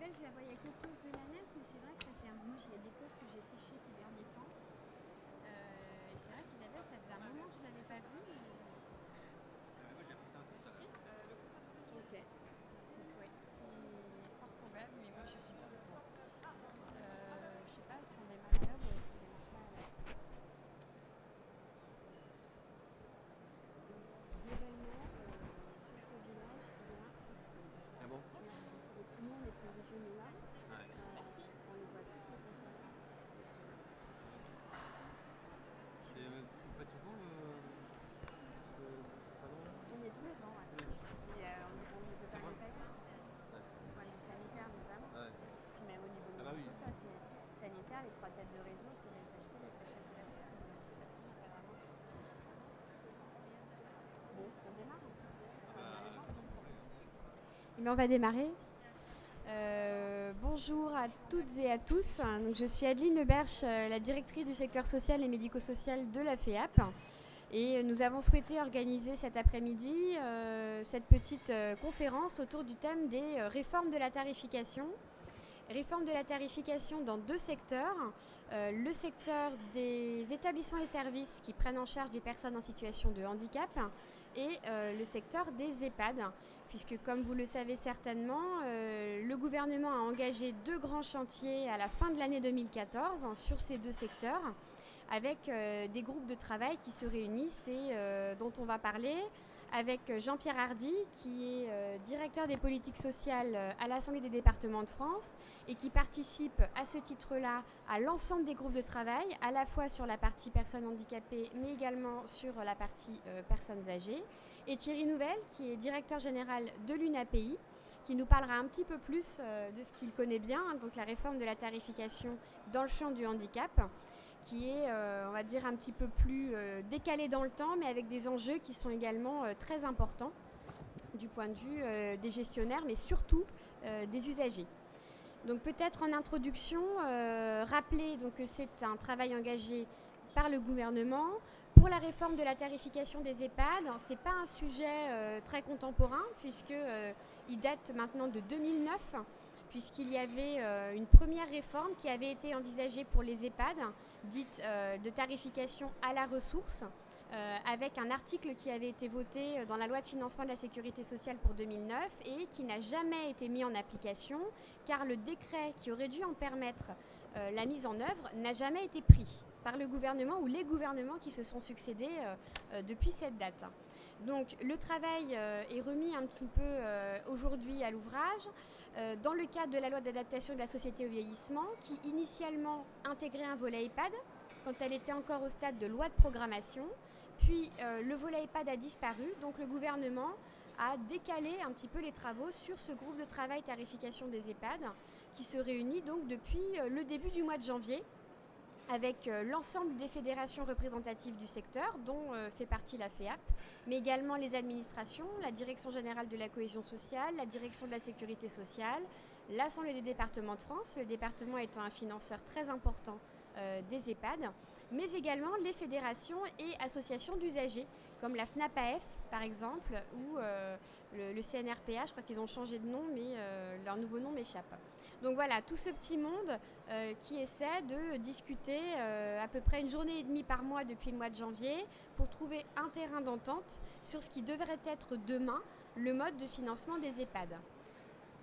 Isabelle, je la voyais avec le cause de la NES, mais c'est vrai que ça fait un moment, j'ai des causes que j'ai séchées ces derniers temps. Et c'est vrai qu'Isabelle, ça faisait un moment que je ne l'avais pas vue. Ok. Ouais, c'est fort probable, mais moi je suis pas au courant. Je sais pas, est-ce qu'on démarre à l'heure ou est-ce qu'on démarre pas à l'heure Globalement, sur ce village, il y a personne. Ah bon? Donc nous, on est positionnés là. Ouais. On les voit toutes les conférences. Il y a personne. Vous faites souvent ce salon là? On y est tous les ans, ouais. Ouais. Et on ne peut C'est pas vrai? ne pas y être, Ouais. du point de vue sanitaire notamment. Ouais. Puis même au niveau Ah bah oui. médical, ça c'est sanitaire, les trois têtes de réseau, c'est la FHP, la FHF et la FEA. De toute façon, il n'y a pas vraiment le choix. Bon, on démarre. Ça Ah va bien les gens. bah, Eh bien, on va démarrer. Bonjour à toutes et à tous. Donc, je suis Adeline Leberche, la directrice du secteur social et médico-social de la FEAP. Et nous avons souhaité organiser cet après-midi cette petite conférence autour du thème des réformes de la tarification. Réforme de la tarification dans deux secteurs. Le secteur des établissements et services qui prennent en charge des personnes en situation de handicap et le secteur des EHPAD. Puisque comme vous le savez certainement, le gouvernement a engagé deux grands chantiers à la fin de l'année 2014 sur ces deux secteurs, avec des groupes de travail qui se réunissent et dont on va parler, avec Jean-Pierre Hardy, qui est directeur des politiques sociales à l'Assemblée des départements de France et qui participe à ce titre-là à l'ensemble des groupes de travail, à la fois sur la partie personnes handicapées, mais également sur la partie personnes âgées. Et Thierry Nouvel, qui est directeur général de l'UNAPI, qui nous parlera un petit peu plus de ce qu'il connaît bien, donc la réforme de la tarification dans le champ du handicap, qui est, on va dire, un petit peu plus décalé dans le temps, mais avec des enjeux qui sont également très importants du point de vue des gestionnaires, mais surtout des usagers. Donc peut-être en introduction, rappeler donc, que c'est un travail engagé par le gouvernement. Pour la réforme de la tarification des EHPAD, ce n'est pas un sujet très contemporain, puisqu'il date maintenant de 2009, puisqu'il y avait une première réforme qui avait été envisagée pour les EHPAD, dite de tarification à la ressource, avec un article qui avait été voté dans la loi de financement de la sécurité sociale pour 2009 et qui n'a jamais été mis en application, car le décret qui aurait dû en permettre la mise en œuvre n'a jamais été pris par le gouvernement ou les gouvernements qui se sont succédés depuis cette date. Donc le travail est remis un petit peu aujourd'hui à l'ouvrage dans le cadre de la loi d'adaptation de la société au vieillissement qui initialement intégrait un volet EHPAD quand elle était encore au stade de loi de programmation. Puis le volet EHPAD a disparu, donc le gouvernement a décalé un petit peu les travaux sur ce groupe de travail tarification des EHPAD qui se réunit donc depuis le début du mois de janvier avec l'ensemble des fédérations représentatives du secteur, dont fait partie la FEAP, mais également les administrations, la Direction générale de la cohésion sociale, la Direction de la sécurité sociale, l'Assemblée des départements de France, le département étant un financeur très important des EHPAD, mais également les fédérations et associations d'usagers, comme la FNAPAF par exemple, ou le CNRPA, je crois qu'ils ont changé de nom, mais leur nouveau nom m'échappe. Donc voilà, tout ce petit monde qui essaie de discuter à peu près une journée et demie par mois depuis le mois de janvier pour trouver un terrain d'entente sur ce qui devrait être demain le mode de financement des EHPAD.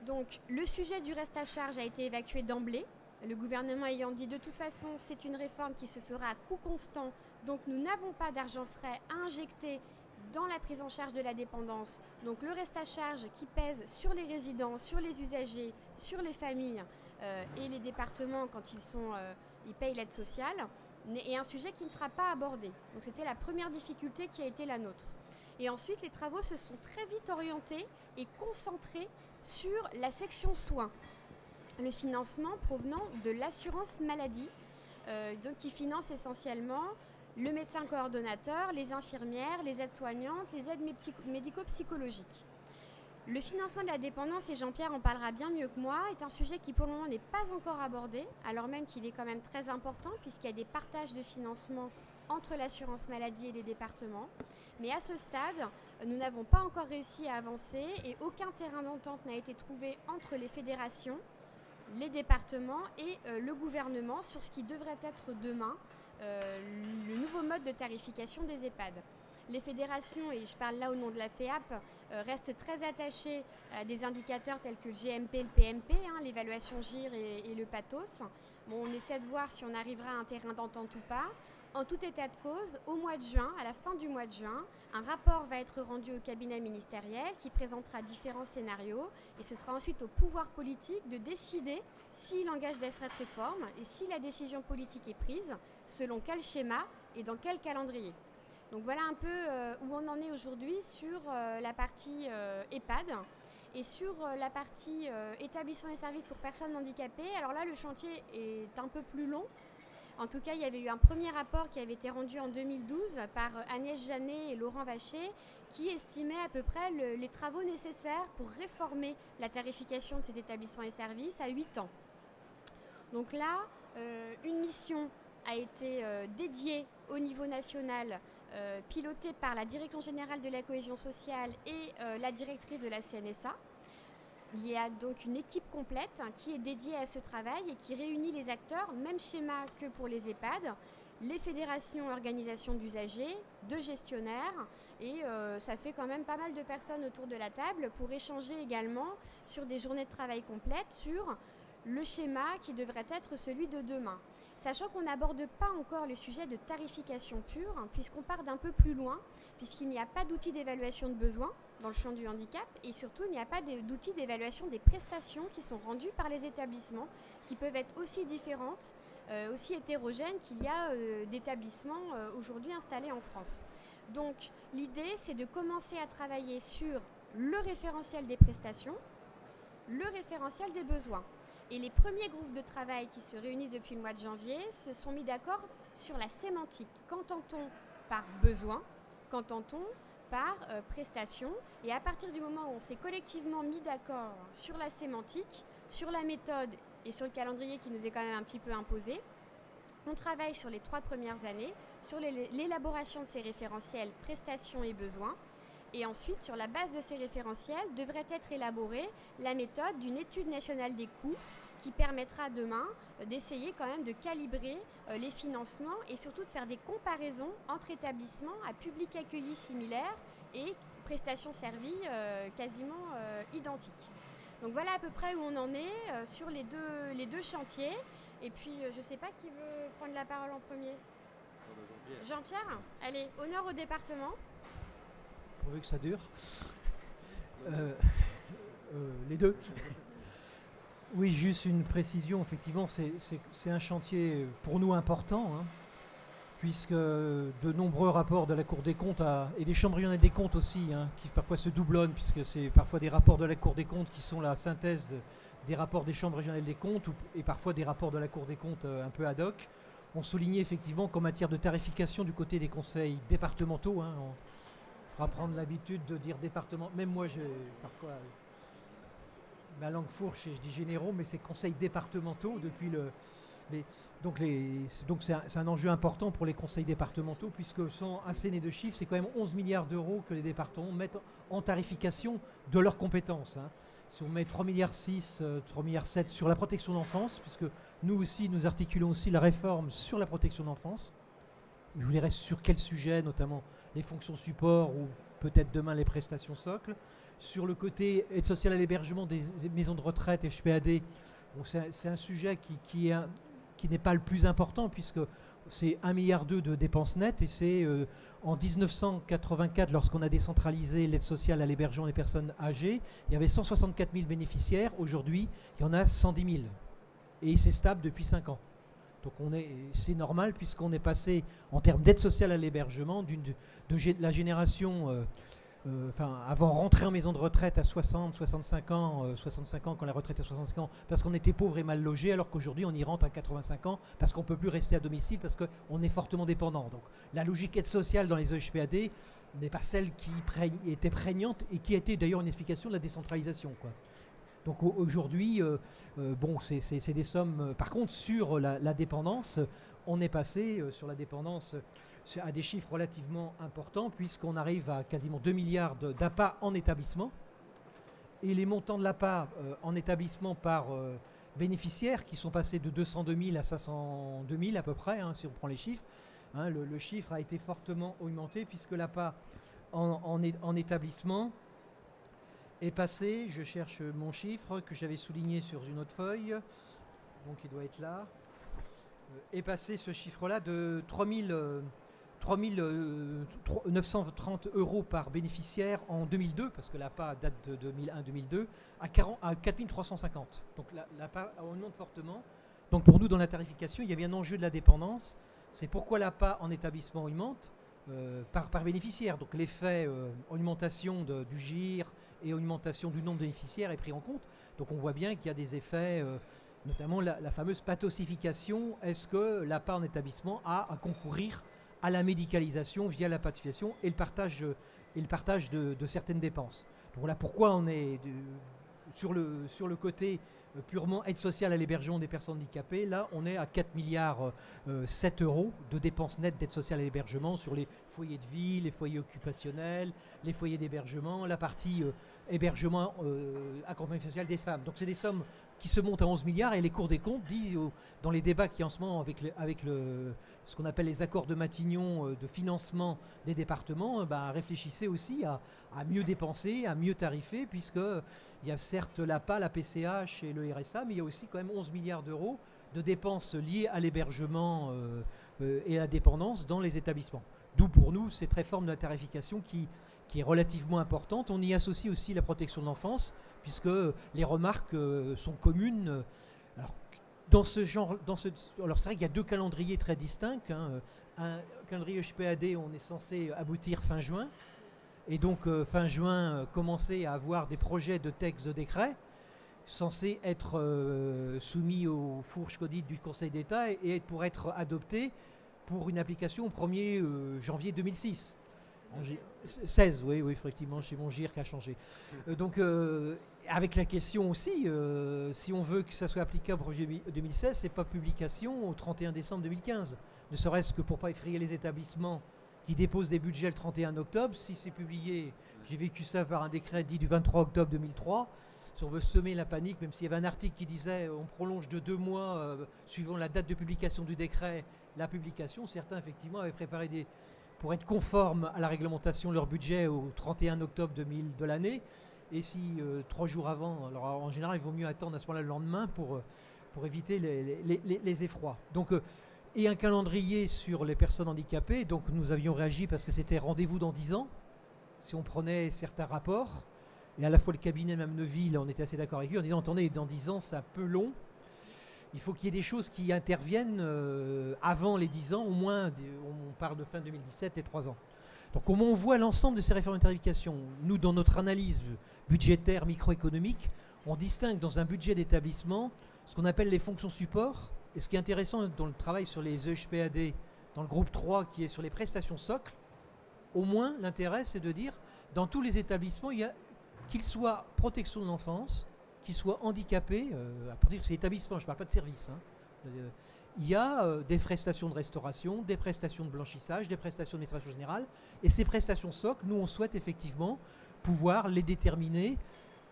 Donc le sujet du reste à charge a été évacué d'emblée, le gouvernement ayant dit de toute façon c'est une réforme qui se fera à coût constant, donc nous n'avons pas d'argent frais à injecter dans la prise en charge de la dépendance. Donc le reste à charge qui pèse sur les résidents, sur les usagers, sur les familles et les départements quand ils payent l'aide sociale, est un sujet qui ne sera pas abordé. Donc c'était la première difficulté qui a été la nôtre. Et ensuite, les travaux se sont très vite orientés et concentrés sur la section soins. Le financement provenant de l'assurance maladie, donc qui finance essentiellement le médecin coordonnateur, les infirmières, les aides-soignantes, les aides médico-psychologiques. Le financement de la dépendance, et Jean-Pierre en parlera bien mieux que moi, est un sujet qui pour le moment n'est pas encore abordé, alors même qu'il est quand même très important puisqu'il y a des partages de financement entre l'assurance maladie et les départements. Mais à ce stade, nous n'avons pas encore réussi à avancer et aucun terrain d'entente n'a été trouvé entre les fédérations, les départements et le gouvernement sur ce qui devrait être demain le nouveau mode de tarification des EHPAD. Les fédérations, et je parle là au nom de la FEAP, restent très attachées à des indicateurs tels que le GMP, le PMP, l'évaluation GIR et le PATHOS. Bon, on essaie de voir si on arrivera à un terrain d'entente ou pas. En tout état de cause, au mois de juin, à la fin du mois de juin, un rapport va être rendu au cabinet ministériel qui présentera différents scénarios et ce sera ensuite au pouvoir politique de décider s'il engage cette réforme et si la décision politique est prise, selon quel schéma et dans quel calendrier. Donc voilà un peu où on en est aujourd'hui sur la partie EHPAD et sur la partie établissement et services pour personnes handicapées. Alors là, le chantier est un peu plus long. En tout cas, il y avait eu un premier rapport qui avait été rendu en 2012 par Agnès Janet et Laurent Vacher qui estimait à peu près les travaux nécessaires pour réformer la tarification de ces établissements et services à 8 ans. Donc là, une mission a été dédiée au niveau national, pilotée par la Direction générale de la cohésion sociale et la directrice de la CNSA. Il y a donc une équipe complète qui est dédiée à ce travail et qui réunit les acteurs, même schéma que pour les EHPAD, les fédérations et organisations d'usagers, de gestionnaires, et ça fait quand même pas mal de personnes autour de la table pour échanger également sur des journées de travail complètes sur le schéma qui devrait être celui de demain. Sachant qu'on n'aborde pas encore le sujet de tarification pure, puisqu'on part d'un peu plus loin, puisqu'il n'y a pas d'outil d'évaluation de besoins dans le champ du handicap, et surtout il n'y a pas d'outil d'évaluation des prestations qui sont rendues par les établissements, qui peuvent être aussi différentes, aussi hétérogènes qu'il y a d'établissements aujourd'hui installés en France. Donc l'idée, c'est de commencer à travailler sur le référentiel des prestations, le référentiel des besoins. Et les premiers groupes de travail qui se réunissent depuis le mois de janvier se sont mis d'accord sur la sémantique. Qu'entend-on par besoin? Qu'entend-on par prestation? Et à partir du moment où on s'est collectivement mis d'accord sur la sémantique, sur la méthode et sur le calendrier qui nous est quand même un petit peu imposé, on travaille sur les 3 premières années, sur l'élaboration de ces référentiels prestations et besoins. Et ensuite, sur la base de ces référentiels, devrait être élaborée la méthode d'une étude nationale des coûts qui permettra demain d'essayer quand même de calibrer les financements et surtout de faire des comparaisons entre établissements à public accueilli similaires et prestations servies quasiment identiques. Donc voilà à peu près où on en est sur les deux chantiers. Et puis, je ne sais pas qui veut prendre la parole en premier. Jean-Pierre, allez, honneur au département. Pourvu que ça dure. Les deux. Oui, juste une précision. Effectivement, c'est un chantier pour nous important, puisque de nombreux rapports de la Cour des comptes et des chambres régionales des comptes aussi, qui parfois se doublonnent, puisque c'est parfois des rapports de la Cour des comptes qui sont la synthèse des rapports des chambres régionales des comptes et parfois des rapports de la Cour des comptes un peu ad hoc, ont souligné effectivement qu'en matière de tarification du côté des conseils départementaux, on fera prendre l'habitude de dire département. Même moi, j'ai parfois ma langue fourche et je dis généraux, mais c'est conseils départementaux depuis le. Donc c'est un enjeu important pour les conseils départementaux, puisque sans asséner de chiffres, c'est quand même 11 milliards d'euros que les départements mettent en tarification de leurs compétences. Si on met 3,6 milliards, 3,7 milliards sur la protection d'enfance, puisque nous aussi, nous articulons aussi la réforme sur la protection d'enfance. Je vous dirai sur quel sujet, notamment les fonctions support ou peut-être demain les prestations socles. Sur le côté aide sociale à l'hébergement des maisons de retraite et HPAD, bon, c'est un sujet qui n'est pas le plus important, puisque c'est 1,2 milliard de dépenses nettes, et c'est en 1984, lorsqu'on a décentralisé l'aide sociale à l'hébergement des personnes âgées, il y avait 164 000 bénéficiaires. Aujourd'hui, il y en a 110 000. Et c'est stable depuis 5 ans. Donc c'est normal, puisqu'on est passé, en termes d'aide sociale à l'hébergement, de la génération, avant rentrer en maison de retraite à 60, 65 ans quand la retraite est 65 ans, parce qu'on était pauvre et mal logé, alors qu'aujourd'hui on y rentre à 85 ans, parce qu'on ne peut plus rester à domicile, parce qu'on est fortement dépendant. Donc la logique aide sociale dans les EHPAD n'est pas celle qui était prégnante, et qui a été d'ailleurs une explication de la décentralisation, quoi. Donc aujourd'hui, c'est des sommes. Par contre, sur la dépendance, on est passé sur la dépendance à des chiffres relativement importants, puisqu'on arrive à quasiment 2 milliards d'APA en établissement. Et les montants de l'APA en établissement par bénéficiaires qui sont passés de 202 000 à 502 000 à peu près, hein, si on prend les chiffres. Hein, le chiffre a été fortement augmenté puisque l'APA en établissement est passé, je cherche mon chiffre que j'avais souligné sur une autre feuille, donc il doit être là, est passé ce chiffre-là de 3 930 € par bénéficiaire en 2002, parce que l'APA date de 2001-2002, à 4 350. Donc l'APA augmente fortement. Donc pour nous, dans la tarification, il y a bien un enjeu de la dépendance. C'est pourquoi l'APA en établissement augmente par bénéficiaire. Donc l'effet augmentation du GIR et augmentation du nombre de bénéficiaires est pris en compte. Donc on voit bien qu'il y a des effets, notamment la fameuse pathosification. Est-ce que l'APA en établissement a à concourir à la médicalisation via la pathosification et le partage de certaines dépenses. Donc voilà pourquoi on est sur le côté purement aide sociale à l'hébergement des personnes handicapées. Là, on est à 4 milliards 7 € de dépenses nettes d'aide sociale à l'hébergement sur les foyers de vie, les foyers occupationnels, les foyers d'hébergement, la partie hébergement, accompagnement social des femmes. Donc c'est des sommes qui se montent à 11 milliards et les cours des comptes disent dans les débats qui en ce moment avec ce qu'on appelle les accords de Matignon de financement des départements, réfléchissez aussi à mieux dépenser, à mieux tarifer, puisqu'il y a certes l'APA, la PCH et le RSA, mais il y a aussi quand même 11 milliards d'euros de dépenses liées à l'hébergement et à la dépendance dans les établissements. D'où pour nous cette réforme de la tarification qui est relativement importante. On y associe aussi la protection de l'enfance, puisque les remarques sont communes. Alors, dans ce genre, alors c'est vrai qu'il y a deux calendriers très distincts. Hein. Un calendrier HPAD, on est censé aboutir fin juin, et donc fin juin, commencer à avoir des projets de textes de décret censés être soumis aux fourches codites du Conseil d'État et pour être adoptés pour une application au 1er janvier 2006. 16, oui, effectivement, chez mon GIR qui a changé. Donc, avec la question aussi, si on veut que ça soit applicable pour 2016, c'est pas publication au 31 décembre 2015. Ne serait-ce que pour pas effrayer les établissements qui déposent des budgets le 31 octobre. Si c'est publié, j'ai vécu ça par un décret dit du 23 octobre 2003. Si on veut semer la panique, même s'il y avait un article qui disait on prolonge de 2 mois suivant la date de publication du décret, la publication, certains effectivement avaient préparé pour être conformes à la réglementation leur budget au 31 octobre 2000 de l'année. Et si 3 jours avant, alors en général il vaut mieux attendre à ce moment-là le lendemain pour éviter les effrois. Donc, et un calendrier sur les personnes handicapées. Donc nous avions réagi parce que c'était rendez-vous dans 10 ans. Si on prenait certains rapports, et à la fois le cabinet même Neuville, on était assez d'accord avec lui en disant attendez, dans 10 ans c'est un peu long. Il faut qu'il y ait des choses qui interviennent avant les 10 ans, au moins, on parle de fin 2017 et 3 ans. Donc au moins on voit l'ensemble de ces réformes de tarification. Nous, dans notre analyse budgétaire, microéconomique, on distingue dans un budget d'établissement ce qu'on appelle les fonctions support. Et ce qui est intéressant dans le travail sur les EHPAD, dans le groupe 3 qui est sur les prestations socles, au moins l'intérêt c'est de dire, dans tous les établissements, il y a qu'ils soient protection de l'enfance, qu'ils soient handicapés, pour dire que c'est établissement, je ne parle pas de service, hein. Il y a des prestations de restauration, des prestations de blanchissage, des prestations d'administration générale, et ces prestations socles, nous on souhaite effectivement pouvoir les déterminer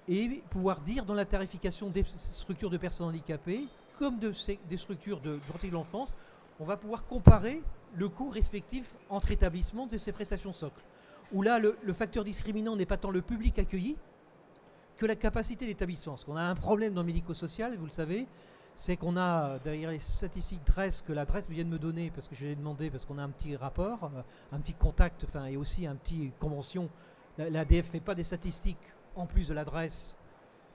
et pouvoir dire dans la tarification des structures de personnes handicapées, comme des structures de protection de l'enfance, on va pouvoir comparer le coût respectif entre établissements de ces prestations socles. Où là, le facteur discriminant n'est pas tant le public accueilli que la capacité d'établissement. Parce qu'on a un problème dans le médico-social, vous le savez, c'est qu'on a, derrière les statistiques DRES, que la DRES vient de me donner, parce que je l'ai demandé, parce qu'on a un petit rapport, un petit contact, et aussi un petit convention. L'ADF ne fait pas des statistiques en plus de l'adresse,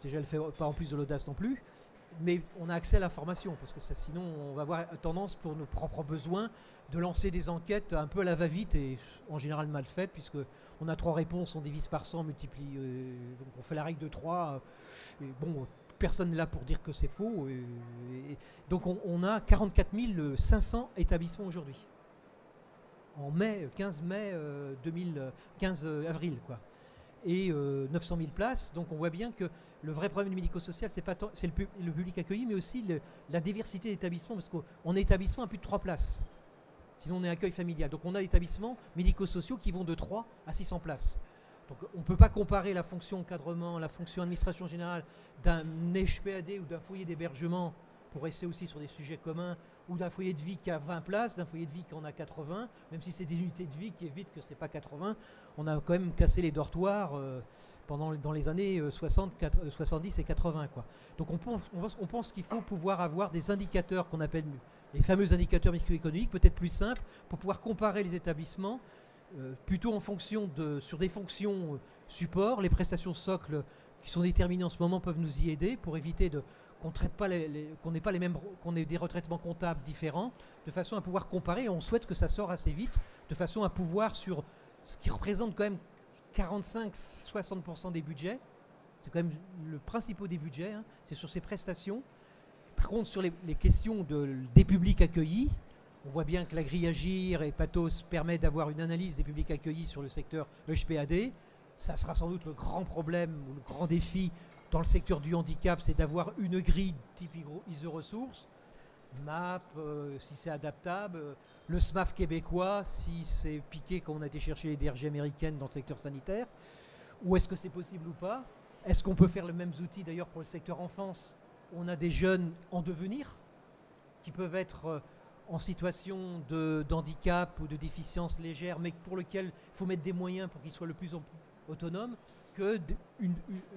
déjà elle ne fait pas en plus de l'audace non plus, mais on a accès à l'information, parce que sinon on va avoir tendance pour nos propres besoins de lancer des enquêtes un peu à la va-vite et en général mal faites, puisque on a 3 réponses, on divise par 100, on multiplie, donc on fait la règle de 3, et bon, personne n'est là pour dire que c'est faux, donc on a 44 500 établissements aujourd'hui, en mai, 15 mai 2015 avril, quoi. Et 900 000 places. Donc on voit bien que le vrai problème du médico-social, c'est le public accueilli, mais aussi la diversité d'établissements, parce qu'on est établissement à plus de 3 places. Sinon on est accueil familial. Donc on a des établissements médico-sociaux qui vont de 3 à 600 places. Donc on ne peut pas comparer la fonction encadrement, la fonction administration générale d'un HPAD ou d'un foyer d'hébergement, pour rester aussi sur des sujets communs, ou d'un foyer de vie qui a 20 places, d'un foyer de vie qui en a 80, même si c'est des unités de vie qui évitent que ce n'est pas 80, on a quand même cassé les dortoirs dans les années 70 et 80. Quoi. Donc on pense qu'il faut pouvoir avoir des indicateurs qu'on appelle les fameux indicateurs microéconomiques, peut-être plus simples, pour pouvoir comparer les établissements, plutôt en fonction sur des fonctions support. Les prestations socles qui sont déterminées en ce moment peuvent nous y aider pour éviter qu'on n'ait pas qu'on ait des retraitements comptables différents, de façon à pouvoir comparer. On souhaite que ça sorte assez vite, de façon à pouvoir, sur ce qui représente quand même 45-60% des budgets, c'est quand même le principal des budgets, hein, c'est sur ces prestations. Par contre, sur les questions des publics accueillis, on voit bien que la grille Agir et Pathos permet d'avoir une analyse des publics accueillis sur le secteur HPAD. Ça sera sans doute le grand problème ou le grand défi dans le secteur du handicap, c'est d'avoir une grille type ISO ressources, MAP, si c'est adaptable, le SMAF québécois, si c'est piqué quand on a été chercher les DRG américaines dans le secteur sanitaire, ou est-ce que c'est possible ou pas? Est-ce qu'on peut faire les mêmes outils d'ailleurs pour le secteur enfance? On a des jeunes en devenir qui peuvent être en situation d'handicap ou de déficience légère, mais pour lequel il faut mettre des moyens pour qu'ils soient le plus autonomes, que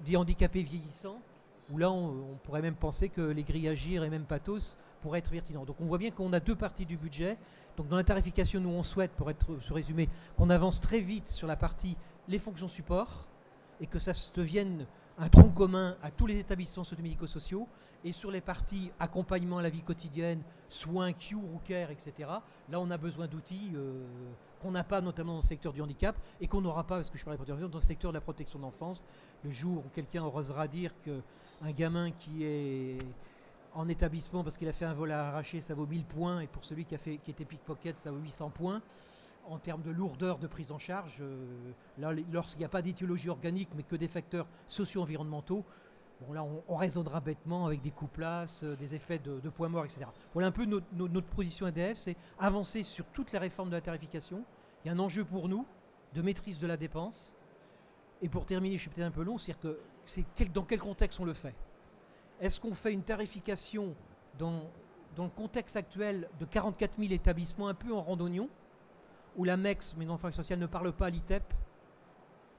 des handicapés vieillissants, où là on pourrait même penser que les grilles Agir et même Pathos pourraient être pertinents. Donc on voit bien qu'on a deux parties du budget. Donc dans la tarification, nous on souhaite, pour se résumer, qu'on avance très vite sur la partie les fonctions support, et que ça devienne un tronc commun à tous les établissements socio-médico-sociaux, et sur les parties accompagnement à la vie quotidienne, soins, cure ou care, etc. Là, on a besoin d'outils qu'on n'a pas, notamment dans le secteur du handicap, et qu'on n'aura pas, parce que je parlais de dans le secteur de la protection d'enfance. Le jour où quelqu'un osera dire qu'un gamin qui est en établissement parce qu'il a fait un vol à arracher, ça vaut 1000 points, et pour celui qui était pickpocket, ça vaut 800 points. En termes de lourdeur de prise en charge, là, lorsqu'il n'y a pas d'étiologie organique, mais que des facteurs socio-environnementaux, bon, là, on raisonnera bêtement avec des coûts-places, des effets de poids mort, etc. Voilà un peu notre position EDF, c'est avancer sur toutes les réformes de la tarification. Il y a un enjeu pour nous de maîtrise de la dépense. Et pour terminer, je suis peut-être un peu long, c'est-à-dire que dans quel contexte on le fait? Est-ce qu'on fait une tarification dans le contexte actuel de 44 000 établissements un peu en randonnion, où la MEX, Maison d'enfants sociale, ne parle pas à l'ITEP,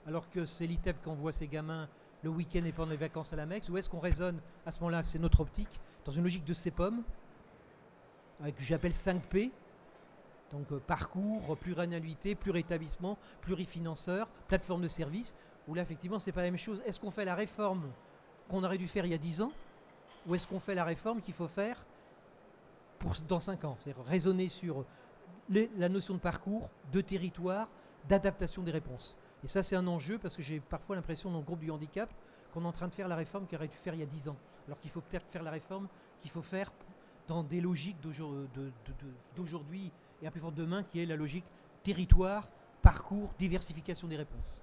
alors que c'est l'ITEP qui envoie ses gamins le week-end et pendant les vacances à la MEX, ou est-ce qu'on raisonne, à ce moment-là, c'est notre optique, dans une logique de CEPOM, avec que j'appelle 5P, donc parcours, pluriannualité, pluri-établissement, plurifinanceur, plateforme de services, où là, effectivement, c'est pas la même chose. Est-ce qu'on fait la réforme qu'on aurait dû faire il y a 10 ans, ou est-ce qu'on fait la réforme qu'il faut faire dans 5 ans? C'est-à-dire raisonner sur la notion de parcours, de territoire, d'adaptation des réponses. Et ça, c'est un enjeu, parce que j'ai parfois l'impression dans le groupe du handicap qu'on est en train de faire la réforme qu'il aurait dû faire il y a 10 ans. Alors qu'il faut peut-être faire la réforme qu'il faut faire dans des logiques d'aujourd'hui et à plus fort demain, qui est la logique territoire, parcours, diversification des réponses.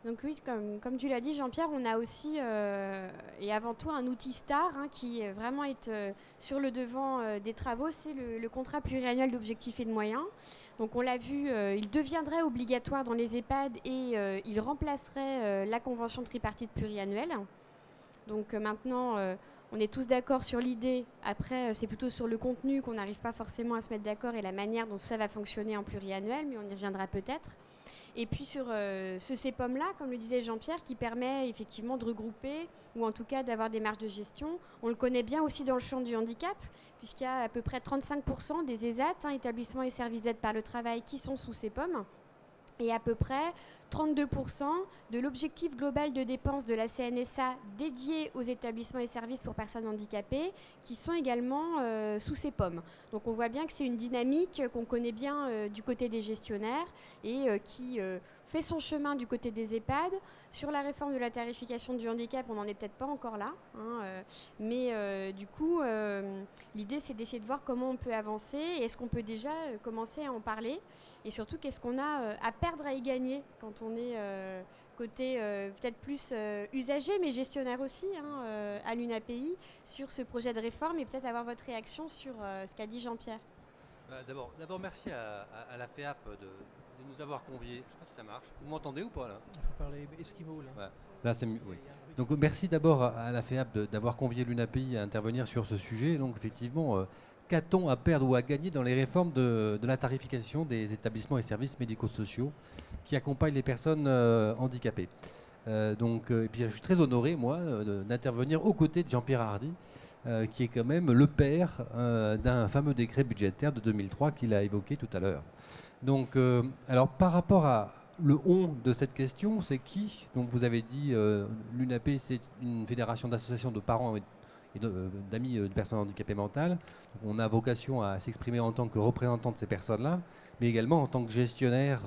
Donc oui, comme tu l'as dit Jean-Pierre, on a aussi et avant tout un outil star qui vraiment est sur le devant des travaux, c'est le contrat pluriannuel d'objectifs et de moyens. Donc on l'a vu, il deviendrait obligatoire dans les EHPAD et il remplacerait la convention tripartite pluriannuelle. Donc maintenant, on est tous d'accord sur l'idée. Après, c'est plutôt sur le contenu qu'on n'arrive pas forcément à se mettre d'accord et la manière dont ça va fonctionner en pluriannuel, mais on y reviendra peut-être. Et puis sur ce CEPOM-là, comme le disait Jean-Pierre, qui permet effectivement de regrouper ou en tout cas d'avoir des marges de gestion. On le connaît bien aussi dans le champ du handicap, puisqu'il y a à peu près 35% des ESAT, établissements et services d'aide par le travail, qui sont sous CEPOM. Et à peu près 32% de l'objectif global de dépenses de la CNSA dédié aux établissements et services pour personnes handicapées qui sont également sous CEPOM. Donc on voit bien que c'est une dynamique qu'on connaît bien du côté des gestionnaires et qui fait son chemin du côté des EHPAD. Sur la réforme de la tarification du handicap, on n'en est peut-être pas encore là, mais du coup, l'idée c'est d'essayer de voir comment on peut avancer et est-ce qu'on peut déjà commencer à en parler et surtout qu'est-ce qu'on a à perdre et à y gagner quand on est côté peut-être plus usager mais gestionnaire aussi à l'UNAPI sur ce projet de réforme et peut-être avoir votre réaction sur ce qu'a dit Jean-Pierre. D'abord merci à la FEAP de nous avoir conviés. Je ne sais pas si ça marche. Vous m'entendez ou pas là? Il faut parler esquimau là. Ouais. Là, c'est mieux. Oui. Il y a un bruit. Donc merci d'abord à la FEAP d'avoir convié l'UNAPI à intervenir sur ce sujet. Donc effectivement, qu'a-t-on à perdre ou à gagner dans les réformes de la tarification des établissements et services médico-sociaux qui accompagnent les personnes handicapées? Et puis je suis très honoré, moi, d'intervenir aux côtés de Jean-Pierre Hardy, qui est quand même le père d'un fameux décret budgétaire de 2003 qu'il a évoqué tout à l'heure. Donc, alors par rapport à le on de cette question, c'est qui? Donc vous avez dit l'UNAP, c'est une fédération d'associations de parents et d'amis de personnes handicapées mentales. Donc, on a vocation à s'exprimer en tant que représentant de ces personnes-là, mais également en tant que gestionnaire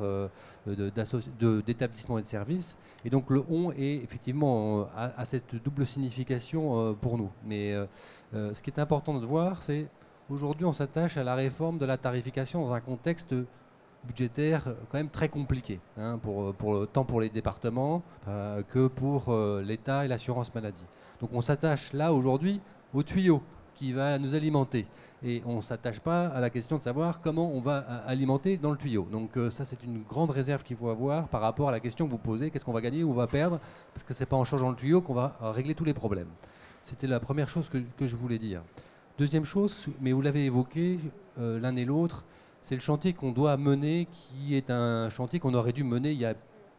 d'établissements et de services. Et donc le on est effectivement à cette double signification pour nous. Mais ce qui est important de voir, c'est aujourd'hui on s'attache à la réforme de la tarification dans un contexte budgétaire quand même très compliqué, hein, tant pour les départements que pour l'État et l'assurance maladie. Donc on s'attache là aujourd'hui au tuyau qui va nous alimenter. Et on ne s'attache pas à la question de savoir comment on va alimenter dans le tuyau. Donc ça, c'est une grande réserve qu'il faut avoir par rapport à la question que vous posez, qu'est-ce qu'on va gagner ou on va perdre, parce que ce n'est pas en changeant le tuyau qu'on va régler tous les problèmes. C'était la première chose que je voulais dire. Deuxième chose, mais vous l'avez évoqué l'un et l'autre, c'est le chantier qu'on doit mener, qui est un chantier qu'on aurait dû mener il y a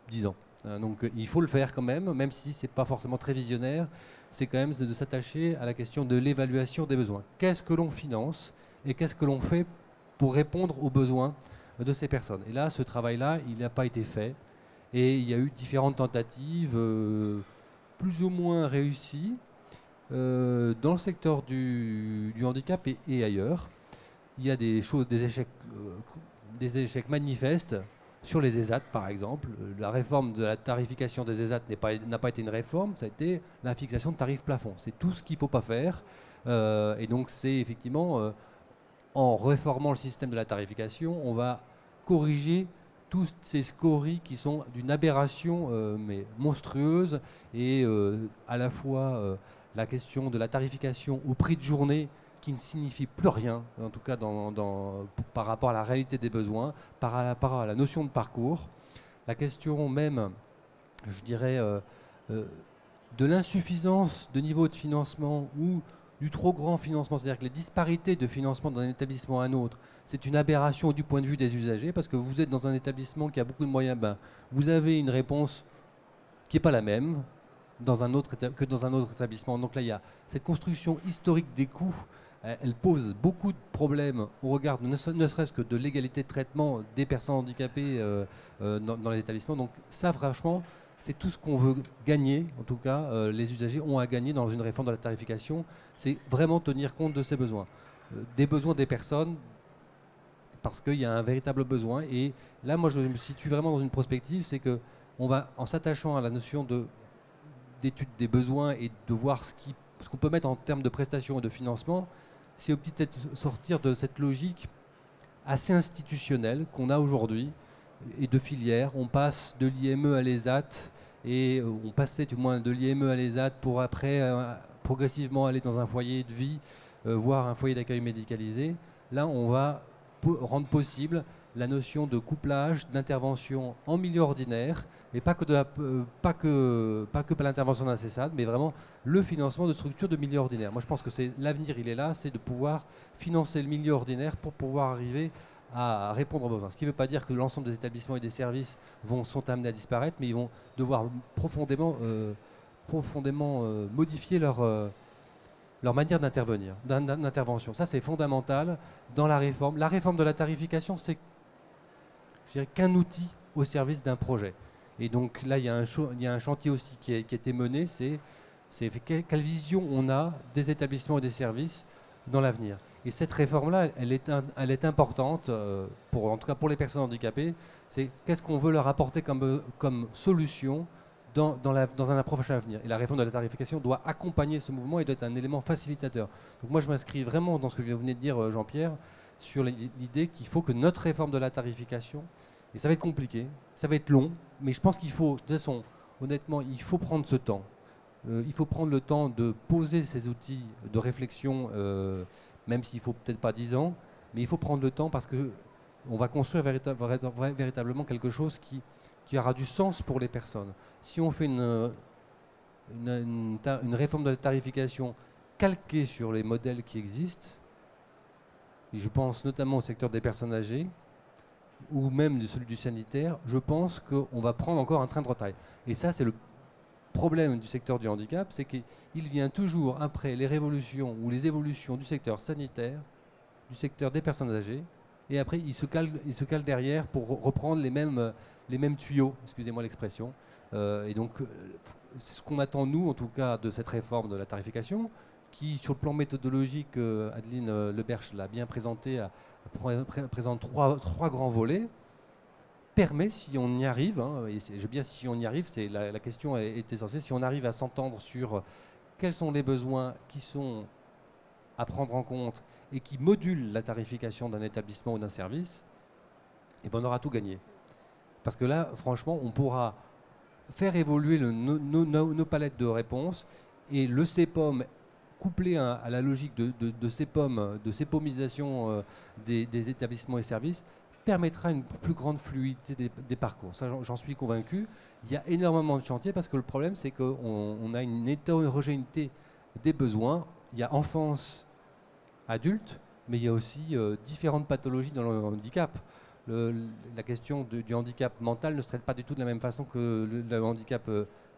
10 ans. Donc il faut le faire quand même si ce n'est pas forcément très visionnaire, c'est quand même de s'attacher à la question de l'évaluation des besoins. Qu'est-ce que l'on finance et qu'est-ce que l'on fait pour répondre aux besoins de ces personnes? Et là, ce travail-là, il n'a pas été fait. Et il y a eu différentes tentatives, plus ou moins réussies, dans le secteur du handicap et ailleurs. Il y a des échecs manifestes sur les ESAT, par exemple. La réforme de la tarification des ESAT n'a pas été une réforme, ça a été la fixation de tarifs plafonds. C'est tout ce qu'il ne faut pas faire. Et donc, c'est effectivement, en réformant le système de la tarification, on va corriger toutes ces scories qui sont d'une aberration mais monstrueuse. Et à la fois, la question de la tarification au prix de journée, qui ne signifie plus rien, en tout cas par rapport à la réalité des besoins, par rapport à la notion de parcours. La question même, je dirais, de l'insuffisance de niveau de financement ou du trop grand financement, c'est-à-dire que les disparités de financement d'un établissement à un autre, c'est une aberration du point de vue des usagers, parce que vous êtes dans un établissement qui a beaucoup de moyens, vous avez une réponse qui n'est pas la même que dans un autre établissement. Donc là, il y a cette construction historique des coûts. Elle pose beaucoup de problèmes au regard ne serait-ce que de l'égalité de traitement des personnes handicapées dans les établissements. Donc ça, franchement, c'est tout ce qu'on veut gagner. En tout cas, les usagers ont à gagner dans une réforme de la tarification. C'est vraiment tenir compte de ces besoins. Des besoins des personnes, parce qu'il y a un véritable besoin. Et là, moi, je me situe vraiment dans une prospective, c'est qu'on va, en s'attachant à la notion d'étude des besoins et de voir ce qu'on peut mettre en termes de prestations et de financement, c'est peut-être sortir de cette logique assez institutionnelle qu'on a aujourd'hui et de filière. On passe de l'IME à l'ESAT et on passait du moins de l'IME à l'ESAT pour après progressivement aller dans un foyer de vie, voire un foyer d'accueil médicalisé. Là, on va rendre possible la notion de couplage, d'intervention en milieu ordinaire, et pas que par l'intervention d'un CESAD, mais vraiment le financement de structures de milieu ordinaire. Moi, je pense que l'avenir, il est là, c'est de pouvoir financer le milieu ordinaire pour pouvoir arriver à répondre aux besoins. Ce qui ne veut pas dire que l'ensemble des établissements et des services sont amenés à disparaître, mais ils vont devoir profondément modifier leur manière d'intervention. Ça, c'est fondamental dans la réforme. La réforme de la tarification, c'est, je dirais, qu'un outil au service d'un projet. Et donc là, il y a un chantier aussi qui a été mené, c'est quelle vision on a des établissements et des services dans l'avenir. Et cette réforme-là, elle est importante, en tout cas pour les personnes handicapées. C'est qu'est-ce qu'on veut leur apporter comme solution dans un approche à venir. Et la réforme de la tarification doit accompagner ce mouvement et doit être un élément facilitateur. Donc moi, je m'inscris vraiment dans ce que vous venez de dire, Jean-Pierre, sur l'idée qu'il faut que notre réforme de la tarification, et ça va être compliqué, ça va être long, mais je pense qu'il faut, de toute façon, honnêtement, il faut prendre ce temps. Il faut prendre le temps de poser ces outils de réflexion, même s'il ne faut peut-être pas 10 ans, mais il faut prendre le temps parce que on va construire véritablement quelque chose qui aura du sens pour les personnes. Si on fait une réforme de la tarification calquée sur les modèles qui existent, et je pense notamment au secteur des personnes âgées, ou même de celui du sanitaire, je pense qu'on va prendre encore un train de retard. Et ça, c'est le problème du secteur du handicap, c'est qu'il vient toujours après les révolutions ou les évolutions du secteur sanitaire, du secteur des personnes âgées, et après il se cale derrière pour reprendre les mêmes tuyaux, excusez-moi l'expression. Et donc, c'est ce qu'on attend, nous, en tout cas, de cette réforme de la tarification, qui, sur le plan méthodologique, Adeline Leberch l'a bien présenté, présente trois grands volets, permet, si on y arrive, hein, et je veux bien si on y arrive, la question est essentielle, si on arrive à s'entendre sur quels sont les besoins qui sont à prendre en compte et qui modulent la tarification d'un établissement ou d'un service, et ben on aura tout gagné. Parce que là, franchement, on pourra faire évoluer nos palettes de réponses, et le CEPOM, couplé à la logique de CEPOM, de CEPOMisation des établissements et services, permettra une plus grande fluidité des parcours. Ça, j'en suis convaincu. Il y a énormément de chantiers parce que le problème, c'est qu'on a une hétérogénéité des besoins. Il y a enfance, adulte, mais il y a aussi différentes pathologies dans le handicap. La question du handicap mental ne se traite pas du tout de la même façon que le handicap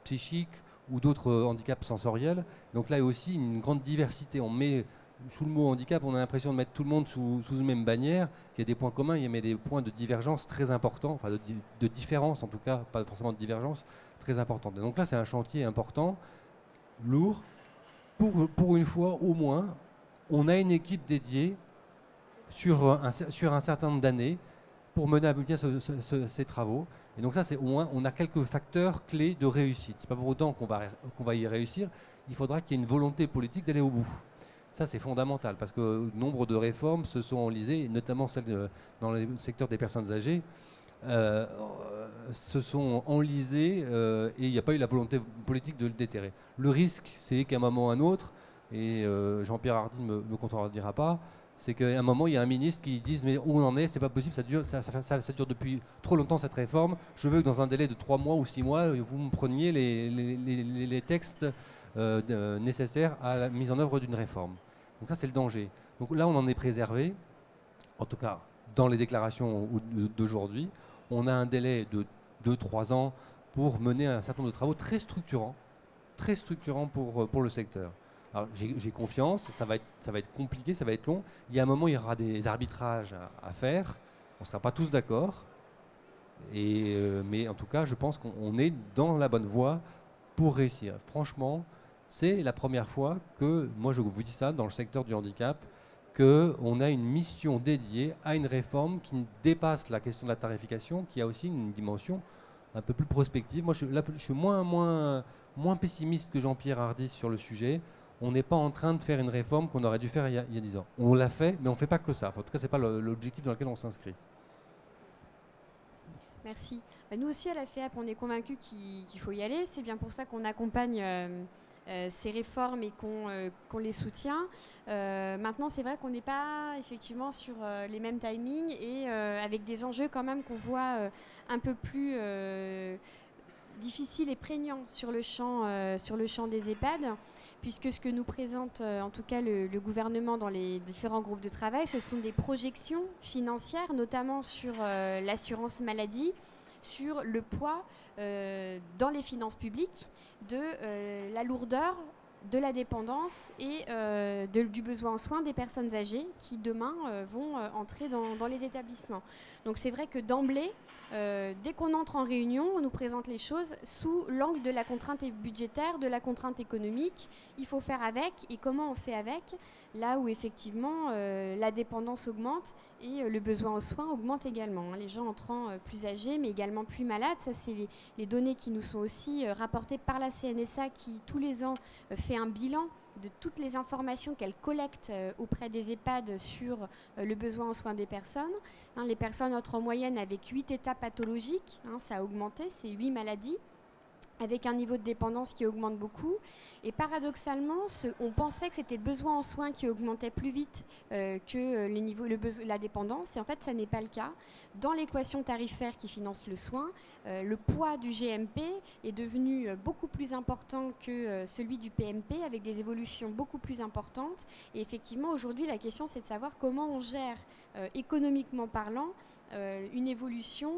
psychique ou d'autres handicaps sensoriels. Donc là, il y a aussi une grande diversité. On met sous le mot handicap, on a l'impression de mettre tout le monde sous une même bannière. Il y a des points communs, il y a des points de divergence très importants, enfin de différence en tout cas, pas forcément de divergence, très importante. Et donc là, c'est un chantier important, lourd. Pour une fois, au moins, on a une équipe dédiée sur un certain nombre d'années pour mener à bien ces travaux. Et donc ça, c'est au moins, on a quelques facteurs clés de réussite. C'est pas pour autant qu'on va y réussir. Il faudra qu'il y ait une volonté politique d'aller au bout. Ça, c'est fondamental, parce que nombre de réformes se sont enlisées, notamment celles dans le secteur des personnes âgées, se sont enlisées et il n'y a pas eu la volonté politique de le déterrer. Le risque, c'est qu'à un moment ou à un autre, et Jean-Pierre Hardy ne me contredira pas, c'est qu'à un moment, il y a un ministre qui dise « mais où on en est, c'est pas possible, ça dure depuis trop longtemps cette réforme, je veux que dans un délai de 3 mois ou 6 mois, vous me preniez les textes nécessaires à la mise en œuvre d'une réforme ». Donc ça, c'est le danger. Donc là, on en est préservé, en tout cas dans les déclarations d'aujourd'hui. On a un délai de 2-3 ans pour mener un certain nombre de travaux très structurants pour le secteur. Alors j'ai confiance, ça va être compliqué, ça va être long. Il y a un moment, il y aura des arbitrages à faire. On ne sera pas tous d'accord. Mais en tout cas, je pense qu'on est dans la bonne voie pour réussir. Franchement, c'est la première fois que, moi je vous dis ça, dans le secteur du handicap, qu'on a une mission dédiée à une réforme qui dépasse la question de la tarification, qui a aussi une dimension un peu plus prospective. Moi je suis moins pessimiste que Jean-Pierre Hardy sur le sujet. On n'est pas en train de faire une réforme qu'on aurait dû faire il y a 10 ans. On l'a fait, mais on ne fait pas que ça. Enfin, en tout cas, ce n'est pas l'objectif dans lequel on s'inscrit. Merci. Nous aussi, à la FEAP, on est convaincus qu'il faut y aller. C'est bien pour ça qu'on accompagne ces réformes et qu'on les soutient. Maintenant, c'est vrai qu'on n'est pas effectivement sur les mêmes timings et avec des enjeux quand même qu'on voit un peu plus difficiles et prégnants sur le champ des EHPAD, puisque ce que nous présente en tout cas le gouvernement dans les différents groupes de travail, ce sont des projections financières, notamment sur l'assurance maladie, sur le poids dans les finances publiques de la lourdeur de la dépendance et du besoin en soins des personnes âgées qui demain vont entrer dans les établissements. Donc c'est vrai que d'emblée, dès qu'on entre en réunion, on nous présente les choses sous l'angle de la contrainte budgétaire, de la contrainte économique. Il faut faire avec, et comment on fait avec, là où effectivement la dépendance augmente et le besoin en soins augmente également. Les gens entrant plus âgés, mais également plus malades. Ça, c'est les données qui nous sont aussi rapportées par la CNSA qui, tous les ans, fait un bilan de toutes les informations qu'elle collecte auprès des EHPAD sur le besoin en soins des personnes. Les personnes entrent en moyenne avec 8 états pathologiques, ça a augmenté, c'est 8 maladies. avec un niveau de dépendance qui augmente beaucoup. Et paradoxalement, on pensait que c'était le besoin en soins qui augmentait plus vite que la dépendance. Et en fait, ça n'est pas le cas. Dans l'équation tarifaire qui finance le soin, le poids du GMP est devenu beaucoup plus important que celui du PMP, avec des évolutions beaucoup plus importantes. Et effectivement, aujourd'hui, la question, c'est de savoir comment on gère, économiquement parlant, une évolution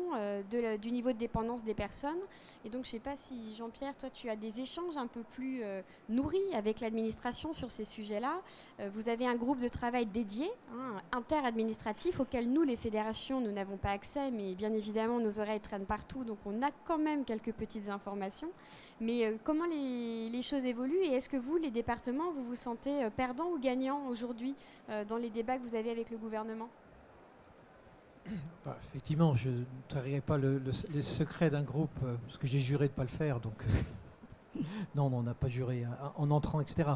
du niveau de dépendance des personnes. Et donc, je ne sais pas si, Jean-Pierre, toi, tu as des échanges un peu plus nourris avec l'administration sur ces sujets-là. Vous avez un groupe de travail dédié, interadministratif, auquel nous, les fédérations, nous n'avons pas accès, mais bien évidemment, nos oreilles traînent partout, donc on a quand même quelques petites informations. Mais comment les choses évoluent, et est-ce que vous, les départements, vous vous sentez perdants ou gagnants aujourd'hui dans les débats que vous avez avec le gouvernement ? Effectivement, je ne trahirai pas le secret d'un groupe, parce que j'ai juré de ne pas le faire, donc non, on n'a pas juré en entrant, etc.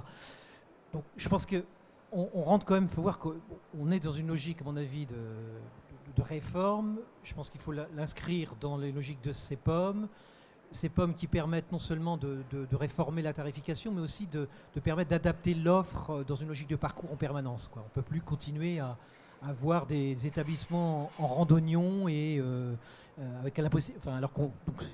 Donc je pense qu'on rentre quand même, il faut voir qu'on est dans une logique, à mon avis, de réforme. Je pense qu'il faut l'inscrire dans les logiques de CEPOM qui permettent non seulement de réformer la tarification, mais aussi de permettre d'adapter l'offre dans une logique de parcours en permanence, quoi. On ne peut plus continuer à avoir des établissements en randonnion et avec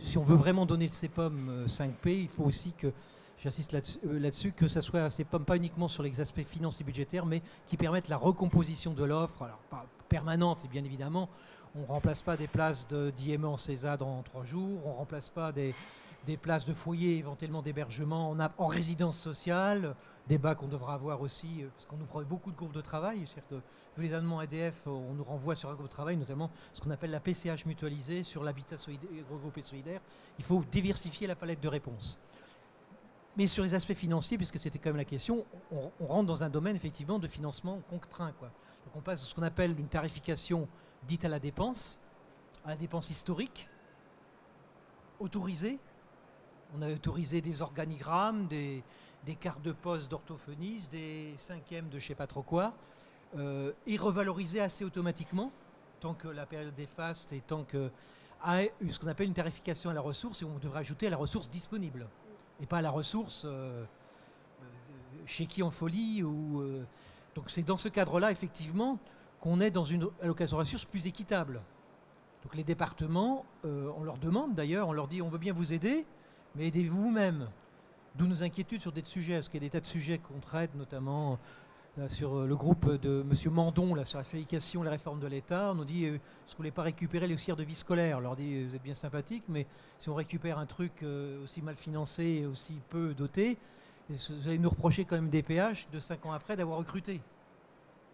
si on veut vraiment donner le CEPOM 5P, il faut aussi que, j'insiste là-dessus, que ça soit un CEPOM pas uniquement sur les aspects financiers et budgétaires, mais qui permettent la recomposition de l'offre, alors pas permanente, et bien évidemment, on ne remplace pas des places d'IME en CESA dans 3 jours, on ne remplace pas des places de foyer, éventuellement d'hébergement en résidence sociale, débat qu'on devra avoir aussi, parce qu'on nous promet beaucoup de groupes de travail. C'est-à-dire que, vu les amendements EDF, on nous renvoie sur un groupe de travail, notamment ce qu'on appelle la PCH mutualisée sur l'habitat regroupé solidaire. Il faut diversifier la palette de réponses. Mais sur les aspects financiers, puisque c'était quand même la question, on rentre dans un domaine effectivement de financement contraint, quoi. Donc on passe de ce qu'on appelle une tarification dite à la dépense historique, autorisée. On a autorisé des organigrammes, des cartes de poste d'orthophonistes, des 5e de je ne sais pas trop quoi, et revalorisé assez automatiquement, tant que la période est faste et tant que à ce qu'on appelle une tarification à la ressource, et on devrait ajouter à la ressource disponible, et pas à la ressource chez qui en folie. Donc c'est dans ce cadre-là, effectivement, qu'on est dans une allocation de ressources plus équitable. Donc les départements, on leur demande d'ailleurs, on leur dit on veut bien vous aider, mais aidez-vous vous-même. D'où nos inquiétudes sur des sujets, parce qu'il y a des tas de sujets qu'on traite, notamment là, sur le groupe de M. Mandon, là, sur la planification et la réforme de l'État. On nous dit, est-ce que vous ne voulez pas récupérer les auxiliaires de vie scolaire ? On leur dit, vous êtes bien sympathique, mais si on récupère un truc aussi mal financé et aussi peu doté, vous allez nous reprocher quand même des péages de 5 ans après d'avoir recruté.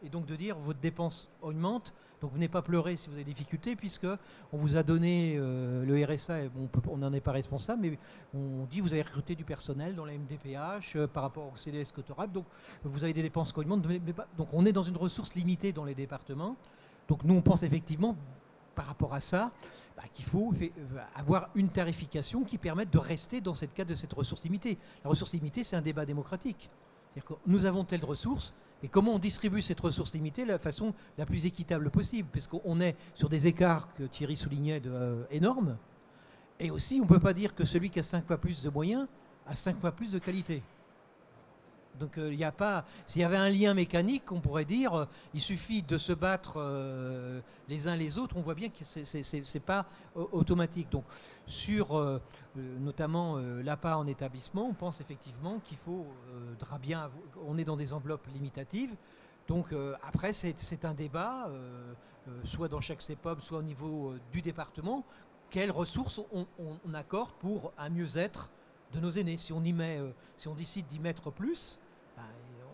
Et donc de dire, votre dépense augmente, donc venez pas pleurer si vous avez des difficultés, puisque on vous a donné le RSA, et on n'en est pas responsable, mais on dit, vous avez recruté du personnel dans la MDPH par rapport au CDS Cotorab, donc vous avez des dépenses qui augmentent. Donc on est dans une ressource limitée dans les départements. Donc nous, on pense effectivement, par rapport à ça, qu'il faut avoir une tarification qui permette de rester dans cette cadre de cette ressource limitée. La ressource limitée, c'est un débat démocratique. C'est-à-dire que nous avons telle ressource, et comment on distribue cette ressource limitée de la façon la plus équitable possible, puisqu'on est sur des écarts que Thierry soulignait énormes, et aussi on ne peut pas dire que celui qui a 5 fois plus de moyens a 5 fois plus de qualité. Donc il n'y a pas. S'il y avait un lien mécanique, on pourrait dire il suffit de se battre les uns les autres. On voit bien que c'est pas automatique. Donc sur notamment l'APA en établissement, on pense effectivement qu'il faudra bien. On est dans des enveloppes limitatives. Donc après c'est un débat, soit dans chaque CEPOM, soit au niveau du département. Quelles ressources on accorde pour un mieux-être de nos aînés. Si on décide d'y mettre plus,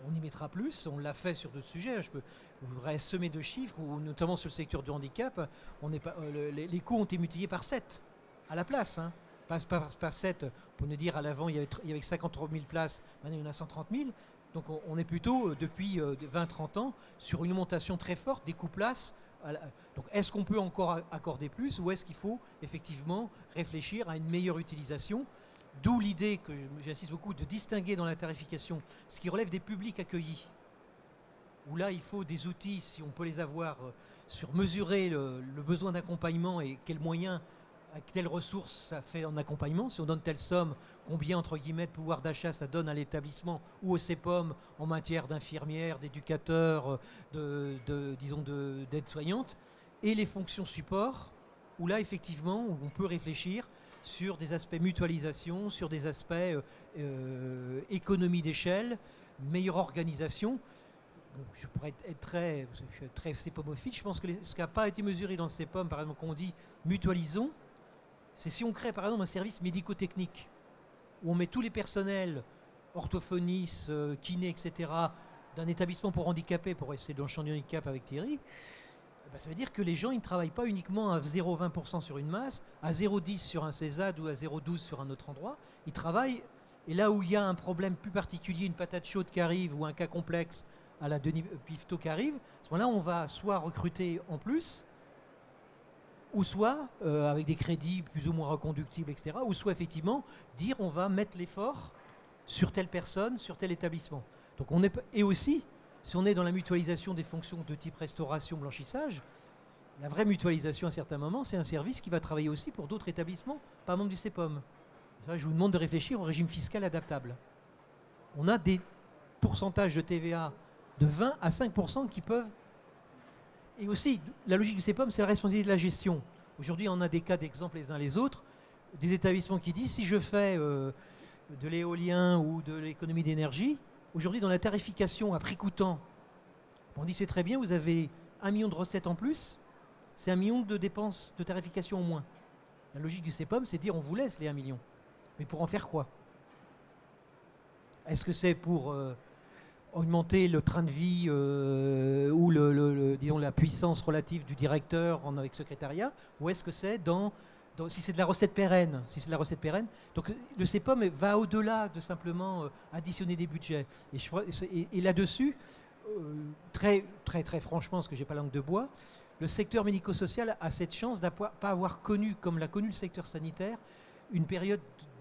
on y mettra plus. On l'a fait sur d'autres sujets. Je voudrais semer de chiffres, notamment sur le secteur du handicap. Les coûts ont été multipliés par 7 à la place. Hein. Pas 7, pour nous dire à l'avant, il y avait 53 000 places, maintenant il y en a 130 000. Donc on est plutôt, depuis 20-30 ans, sur une augmentation très forte des coûts-places. Donc est-ce qu'on peut encore accorder plus, ou est-ce qu'il faut effectivement réfléchir à une meilleure utilisation ? D'où l'idée, que j'insiste beaucoup, de distinguer dans la tarification ce qui relève des publics accueillis, où là il faut des outils, si on peut les avoir, sur mesurer le besoin d'accompagnement et quels moyens avec telle ressource ça fait en accompagnement, si on donne telle somme, combien entre guillemets de pouvoir d'achat ça donne à l'établissement ou au CEPOM en matière d'infirmières, d'éducateurs, disons d'aides-soignantes, et les fonctions support, où là effectivement on peut réfléchir sur des aspects mutualisation, sur des aspects économie d'échelle, meilleure organisation. Bon, je pourrais je suis très CEPOMophile, je pense que ce qui n'a pas été mesuré dans le CEPOM, par exemple, qu'on dit mutualisons, c'est si on crée par exemple un service médico-technique, où on met tous les personnels, orthophonistes, kinés, etc., d'un établissement pour handicapés, pour essayer dans le champ du handicap avec Thierry, ça veut dire que les gens ils ne travaillent pas uniquement à 0,20% sur une masse, à 0,10 sur un CESAD ou à 0,12 sur un autre endroit. Ils travaillent, et là où il y a un problème plus particulier, une patate chaude qui arrive ou un cas complexe à la Denis Pifto qui arrive, à ce moment-là on va soit recruter en plus, ou soit avec des crédits plus ou moins reconductibles, etc., ou soit effectivement dire on va mettre l'effort sur telle personne, sur tel établissement. Donc on est, et aussi, si on est dans la mutualisation des fonctions de type restauration, blanchissage, la vraie mutualisation à certains moments, c'est un service qui va travailler aussi pour d'autres établissements, pas membres du CEPOM. Ça, je vous demande de réfléchir au régime fiscal adaptable. On a des pourcentages de TVA de 20 à 5% qui peuvent... Et aussi, la logique du CEPOM, c'est la responsabilité de la gestion. Aujourd'hui, on a des cas d'exemple les uns les autres, des établissements qui disent, si je fais de l'éolien ou de l'économie d'énergie, aujourd'hui, dans la tarification à prix coûtant, on dit c'est très bien, vous avez 1 million de recettes en plus, c'est 1 million de dépenses de tarification en moins. La logique du CEPOM, c'est de dire on vous laisse les 1 million. Mais pour en faire quoi? Est-ce que c'est pour augmenter le train de vie ou disons, la puissance relative du directeur avec secrétariat? Ou est-ce que c'est si c'est de la recette pérenne, donc le CEPOM va au-delà de simplement additionner des budgets. Et là-dessus, très franchement, parce que j'ai pas langue de bois, le secteur médico-social a cette chance de ne pas avoir connu, comme l'a connu le secteur sanitaire, une période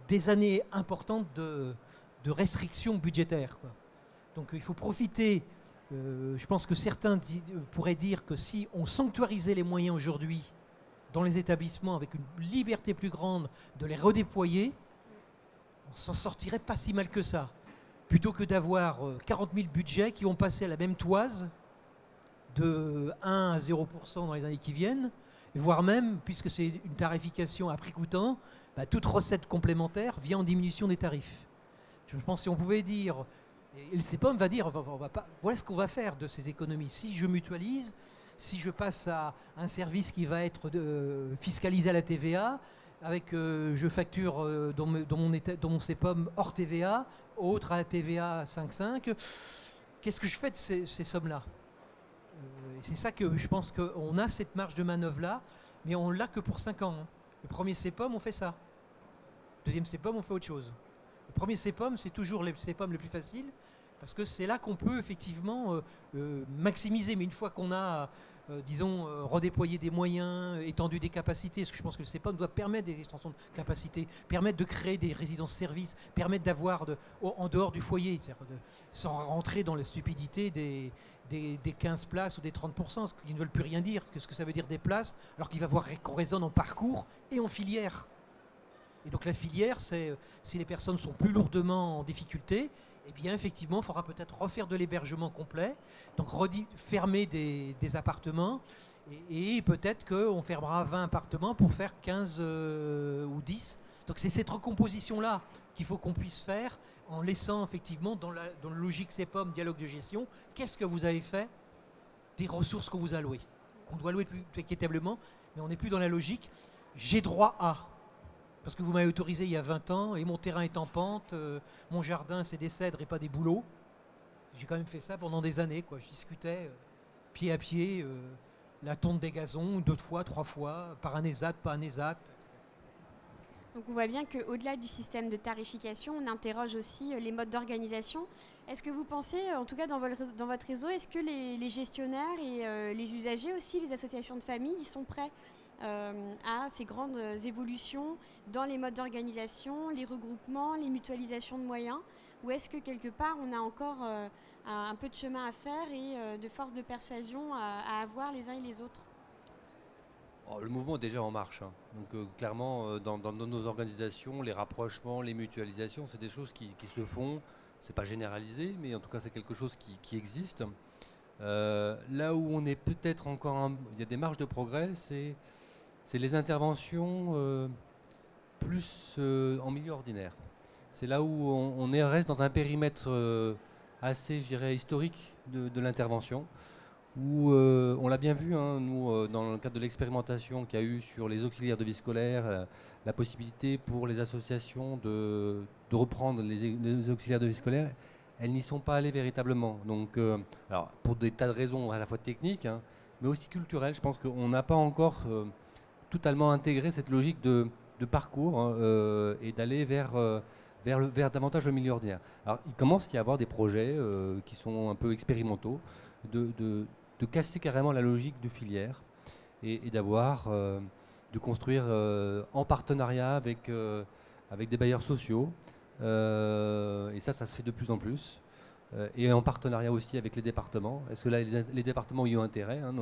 des années importantes de restrictions budgétaires, quoi. Donc il faut profiter. Je pense que certains pourraient dire que si on sanctuarisait les moyens aujourd'hui dans les établissements avec une liberté plus grande de les redéployer, on s'en sortirait pas si mal que ça. Plutôt que d'avoir 40 000 budgets qui vont passer à la même toise de 1 à 0% dans les années qui viennent, voire même, puisque c'est une tarification à prix coûtant, toute recette complémentaire vient en diminution des tarifs. Je pense que si on pouvait dire, et le CEPOM va dire, voilà ce qu'on va faire de ces économies. Si je mutualise, si je passe à un service qui va être fiscalisé à la TVA, je facture dans mon CEPOM hors TVA, autre à la TVA 5,5, qu'est-ce que je fais de ces sommes-là? C'est ça que je pense qu'on a cette marge de manœuvre-là, mais on l'a que pour 5 ans. Hein. Le premier CEPOM, on fait ça. Le deuxième CEPOM, on fait autre chose. Le premier CEPOM, c'est toujours le CEPOM le plus facile, parce que c'est là qu'on peut effectivement maximiser. Mais une fois qu'on a, disons, redéployé des moyens, étendu des capacités, parce que je pense que le CEPOM doit permettre des extensions de capacités, permettre de créer des résidences-services, permettre d'avoir, en dehors du foyer, sans rentrer dans la stupidité des 15 places ou des 30%, ce qui ne veulent plus rien dire, que ce que ça veut dire des places, alors qu'il va voir qu'on raisonne en parcours et en filière. Et donc la filière, c'est si les personnes sont plus lourdement en difficulté, eh bien effectivement, il faudra peut-être refaire de l'hébergement complet, donc fermer des appartements, et peut-être qu'on fermera 20 appartements pour faire 15 ou 10. Donc c'est cette recomposition-là qu'il faut qu'on puisse faire en laissant effectivement dans la logique CEPOM, dialogue de gestion, qu'est-ce que vous avez fait des ressources qu'on vous a louées, qu'on doit louer plus équitablement, mais on n'est plus dans la logique j'ai droit à. Parce que vous m'avez autorisé il y a 20 ans, et mon terrain est en pente, mon jardin c'est des cèdres et pas des bouleaux. J'ai quand même fait ça pendant des années, quoi. Je discutais pied à pied la tonte des gazons 2 fois, 3 fois, par un ESAT, pas un ESAT. Donc on voit bien qu'au-delà du système de tarification, on interroge aussi les modes d'organisation. Est-ce que vous pensez, en tout cas dans votre réseau, est-ce que les gestionnaires et les usagers aussi, les associations de famille, ils sont prêts à ces grandes évolutions dans les modes d'organisation, les regroupements, les mutualisations de moyens? Ou est-ce que quelque part on a encore un peu de chemin à faire et de force de persuasion à avoir les uns et les autres? Oh, le mouvement est déjà en marche, hein. Donc clairement, dans nos organisations, les rapprochements, les mutualisations, c'est des choses qui se font. C'est pas généralisé, mais en tout cas, c'est quelque chose qui existe. Là où on est peut-être encore, il y a des marges de progrès, c'est les interventions plus en milieu ordinaire. C'est là où reste dans un périmètre assez, je dirais, historique de l'intervention, où on l'a bien vu, hein, nous, dans le cadre de l'expérimentation qu'il y a eu sur les auxiliaires de vie scolaire, la possibilité pour les associations de reprendre les auxiliaires de vie scolaire, elles n'y sont pas allées véritablement. Donc, alors, pour des tas de raisons à la fois techniques, hein, mais aussi culturelles, je pense qu'on n'a pas encore totalement intégré cette logique de parcours, hein, et d'aller vers davantage le milieu ordinaire. Alors, il commence à y avoir des projets qui sont un peu expérimentaux, de casser carrément la logique de filière et de construire en partenariat avec des bailleurs sociaux. Et ça se fait de plus en plus. Et en partenariat aussi avec les départements. Est-ce que là, les départements y ont intérêt, hein,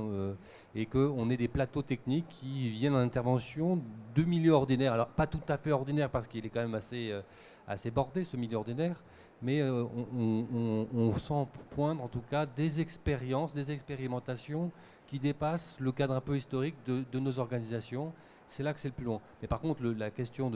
et qu'on ait des plateaux techniques qui viennent en intervention de milieux ordinaires. Alors, pas tout à fait ordinaire parce qu'il est quand même assez bordé, ce milieu ordinaire, mais on sent poindre en tout cas des expériences, des expérimentations qui dépassent le cadre un peu historique de nos organisations. C'est là que c'est le plus long. Mais par contre, la question